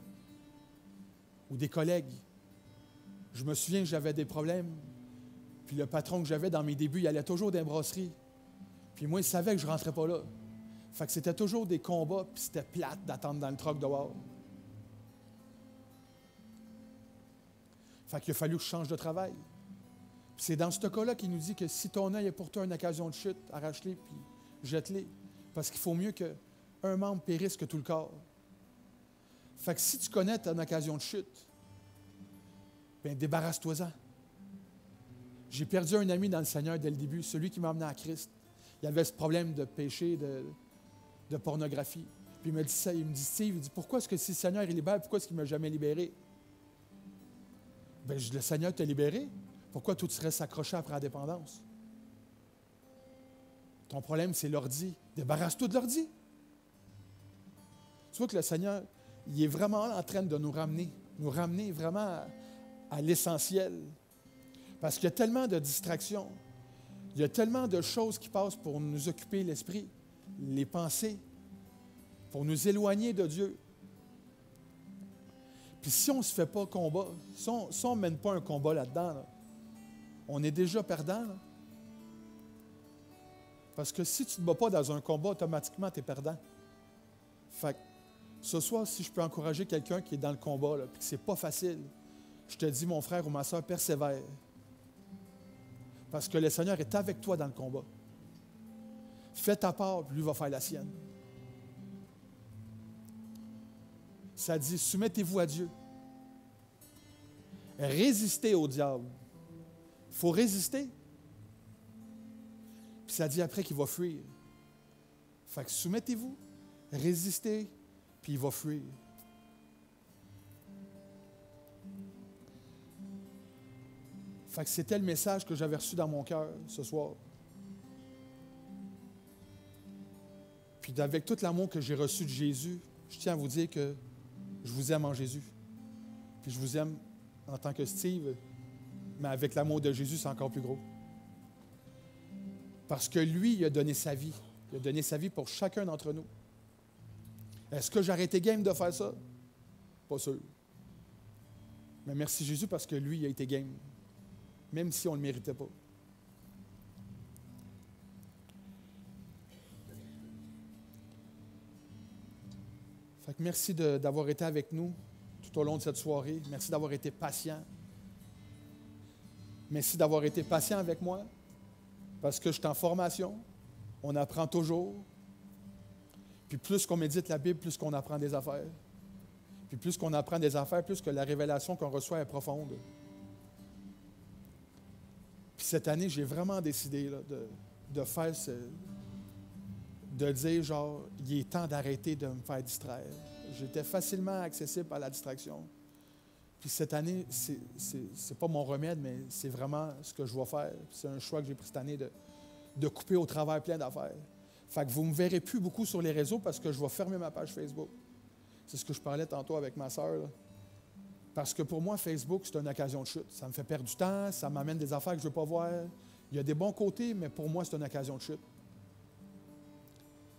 Ou des collègues. Je me souviens que j'avais des problèmes, puis le patron que j'avais dans mes débuts, il allait toujours dans les brasseries. Puis moi, il savait que je ne rentrais pas là. Fait que c'était toujours des combats, puis c'était plate d'attendre dans le truck dehors. Fait qu'il a fallu que je change de travail. Puis c'est dans ce cas-là qu'il nous dit que si ton œil est pour toi une occasion de chute, arrache-les puis jette-les. Parce qu'il faut mieux qu'un membre périsse que tout le corps. Fait que si tu connais ton occasion de chute, bien débarrasse-toi-en. J'ai perdu un ami dans le Seigneur dès le début, celui qui m'a amené à Christ. Il avait ce problème de péché, de pornographie. Puis il me dit ça, il me dit, Steve, il dit, pourquoi est-ce que si le Seigneur est libère, pourquoi est-ce qu'il ne m'a jamais libéré? Bien, le Seigneur t'a libéré. Pourquoi toi, tu restes accroché après la dépendance? Ton problème, c'est l'ordi. Débarrasse-toi de l'ordi. Tu vois que le Seigneur, il est vraiment en train de nous ramener vraiment à l'essentiel. Parce qu'il y a tellement de distractions, il y a tellement de choses qui passent pour nous occuper l'esprit, les pensées, pour nous éloigner de Dieu. Puis si on ne se fait pas combat, si on ne mène pas un combat là-dedans, là, on est déjà perdant. Là. Parce que si tu ne te bats pas dans un combat, automatiquement, tu es perdant. Fait que ce soir, si je peux encourager quelqu'un qui est dans le combat, là, puis que ce n'est pas facile, je te dis, mon frère ou ma soeur, persévère. Parce que le Seigneur est avec toi dans le combat. Fais ta part, puis lui va faire la sienne. Ça dit, soumettez-vous à Dieu. Résistez au diable. Il faut résister. Puis ça dit après qu'il va fuir. Fait que soumettez-vous, résistez, puis il va fuir. Fait que c'était le message que j'avais reçu dans mon cœur ce soir. Puis avec tout l'amour que j'ai reçu de Jésus, je tiens à vous dire que je vous aime en Jésus. Puis je vous aime en tant que Steve, mais avec l'amour de Jésus, c'est encore plus gros. Parce que lui, il a donné sa vie. Il a donné sa vie pour chacun d'entre nous. Est-ce que j'aurais été game de faire ça? Pas sûr. Mais merci Jésus parce que lui, il a été game. Même si on ne le méritait pas. Fait que merci d'avoir été avec nous tout au long de cette soirée. Merci d'avoir été patient. Merci d'avoir été patient avec moi, parce que je suis en formation. On apprend toujours. Puis plus qu'on médite la Bible, plus qu'on apprend des affaires. Puis plus qu'on apprend des affaires, plus que la révélation qu'on reçoit est profonde. Puis cette année, j'ai vraiment décidé là, de faire de dire, genre, il est temps d'arrêter de me faire distraire. J'étais facilement accessible à la distraction. Puis cette année, c'est pas mon remède, mais c'est vraiment ce que je vais faire. Puis c'est un choix que j'ai pris cette année de couper au travers plein d'affaires. Fait que vous ne me verrez plus beaucoup sur les réseaux parce que je vais fermer ma page Facebook. C'est ce que je parlais tantôt avec ma sœur. Là. Parce que pour moi, Facebook, c'est une occasion de chute. Ça me fait perdre du temps, ça m'amène des affaires que je ne veux pas voir. Il y a des bons côtés, mais pour moi, c'est une occasion de chute.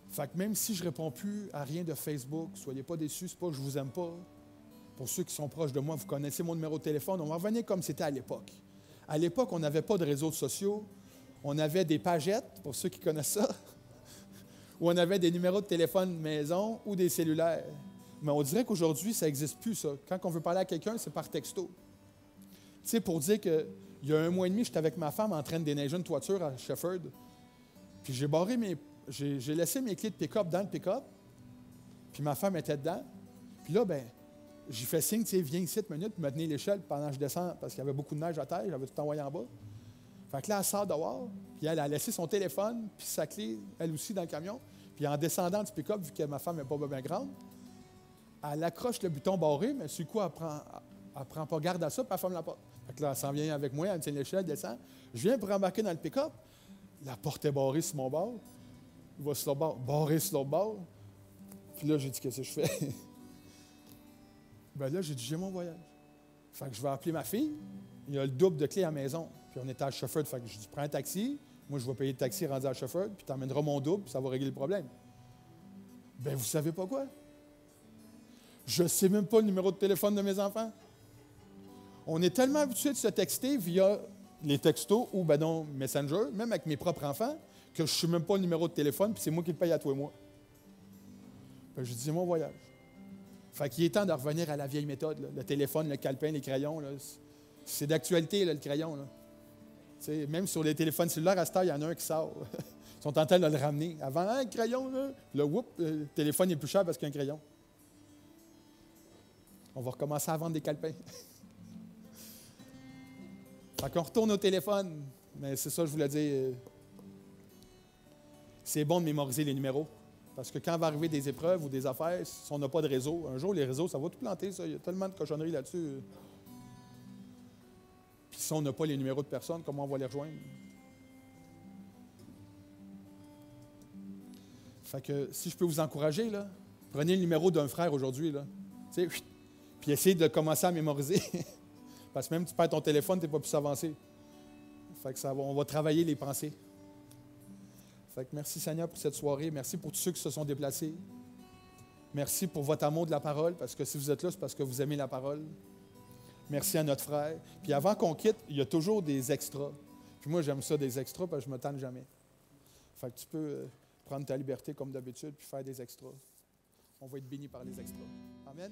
Fait que même si je ne réponds plus à rien de Facebook, soyez pas déçus, c'est pas que je ne vous aime pas. Pour ceux qui sont proches de moi, vous connaissez mon numéro de téléphone. On va revenir comme c'était à l'époque. À l'époque, on n'avait pas de réseaux sociaux. On avait des pagettes, pour ceux qui connaissent ça, où on avait des numéros de téléphone maison ou des cellulaires. Mais on dirait qu'aujourd'hui, ça n'existe plus, ça. Quand on veut parler à quelqu'un, c'est par texto. Tu sais, pour dire qu'il y a 1 mois et demi, j'étais avec ma femme en train de déneiger une toiture à Shefford. Puis j'ai laissé mes clés de pick-up dans le pick-up. Puis ma femme était dedans. Puis là, ben, j'ai fait signe, tu sais, viens ici 7 minutes, puis me tenir l'échelle pendant que je descends, parce qu'il y avait beaucoup de neige à terre, j'avais tout envoyé en bas. Fait que là, elle sort dehors, puis elle a laissé son téléphone, puis sa clé, elle aussi, dans le camion. Puis en descendant du pick-up, vu que ma femme n'est pas bien grande, elle accroche le bouton barré, mais sur le coup, elle prend pas garde à ça, puis elle ferme la porte. Fait que là, elle s'en vient avec moi, elle me tient l'échelle, elle descend. Je viens pour embarquer dans le pick-up, la porte est barrée sur mon bord. Il va sur le bord, barré sur l'autre bord. Puis là, j'ai dit, qu'est-ce que je fais? Ben là, j'ai dit, j'ai mon voyage. Fait que je vais appeler ma fille. Il y a le double de clés à la maison. Puis Puis on était à Shefford, fait que je dis, prends un taxi, moi je vais payer le taxi rendu à Shefford, puis tu emmèneras mon double, puis ça va régler le problème. Ben vous savez pas quoi? Je ne sais même pas le numéro de téléphone de mes enfants. On est tellement habitué de se texter via les textos ou ben non, Messenger, même avec mes propres enfants, que je ne sais même pas le numéro de téléphone, puis c'est moi qui le paye à toi et moi. Ben, je dis, c'est mon voyage. Fait qu'il est temps de revenir à la vieille méthode, là. Le téléphone, le calepin, les crayons. Là. C'est d'actualité, là, le crayon. Là. Même sur les téléphones cellulaires, à cette heure, il y en a un qui sort. Ils sont en train de le ramener. Avant, un crayon, là. Le téléphone est plus cher parce qu'un crayon. On va recommencer à vendre des calepins. Fait qu'on retourne au téléphone. Mais c'est ça, je voulais dire. C'est bon de mémoriser les numéros. Parce que quand va arriver des épreuves ou des affaires, si on n'a pas de réseau, un jour, les réseaux, ça va tout planter, ça. Il y a tellement de cochonneries là-dessus. Puis si on n'a pas les numéros de personnes, comment on va les rejoindre? Fait que si je peux vous encourager, là, prenez le numéro d'un frère aujourd'hui, là. Puis essayez de commencer à mémoriser. Parce que même si tu perds ton téléphone, tu n'es pas plus avancé. Fait que on va travailler les pensées. Fait que merci Seigneur pour cette soirée. Merci pour tous ceux qui se sont déplacés. Merci pour votre amour de la parole, parce que si vous êtes là, c'est parce que vous aimez la parole. Merci à notre frère. Puis avant qu'on quitte, il y a toujours des extras. Puis moi, j'aime ça, des extras, parce que je ne me tente jamais. Fait que tu peux prendre ta liberté comme d'habitude, puis faire des extras. On va être bénis par les extras. Amen.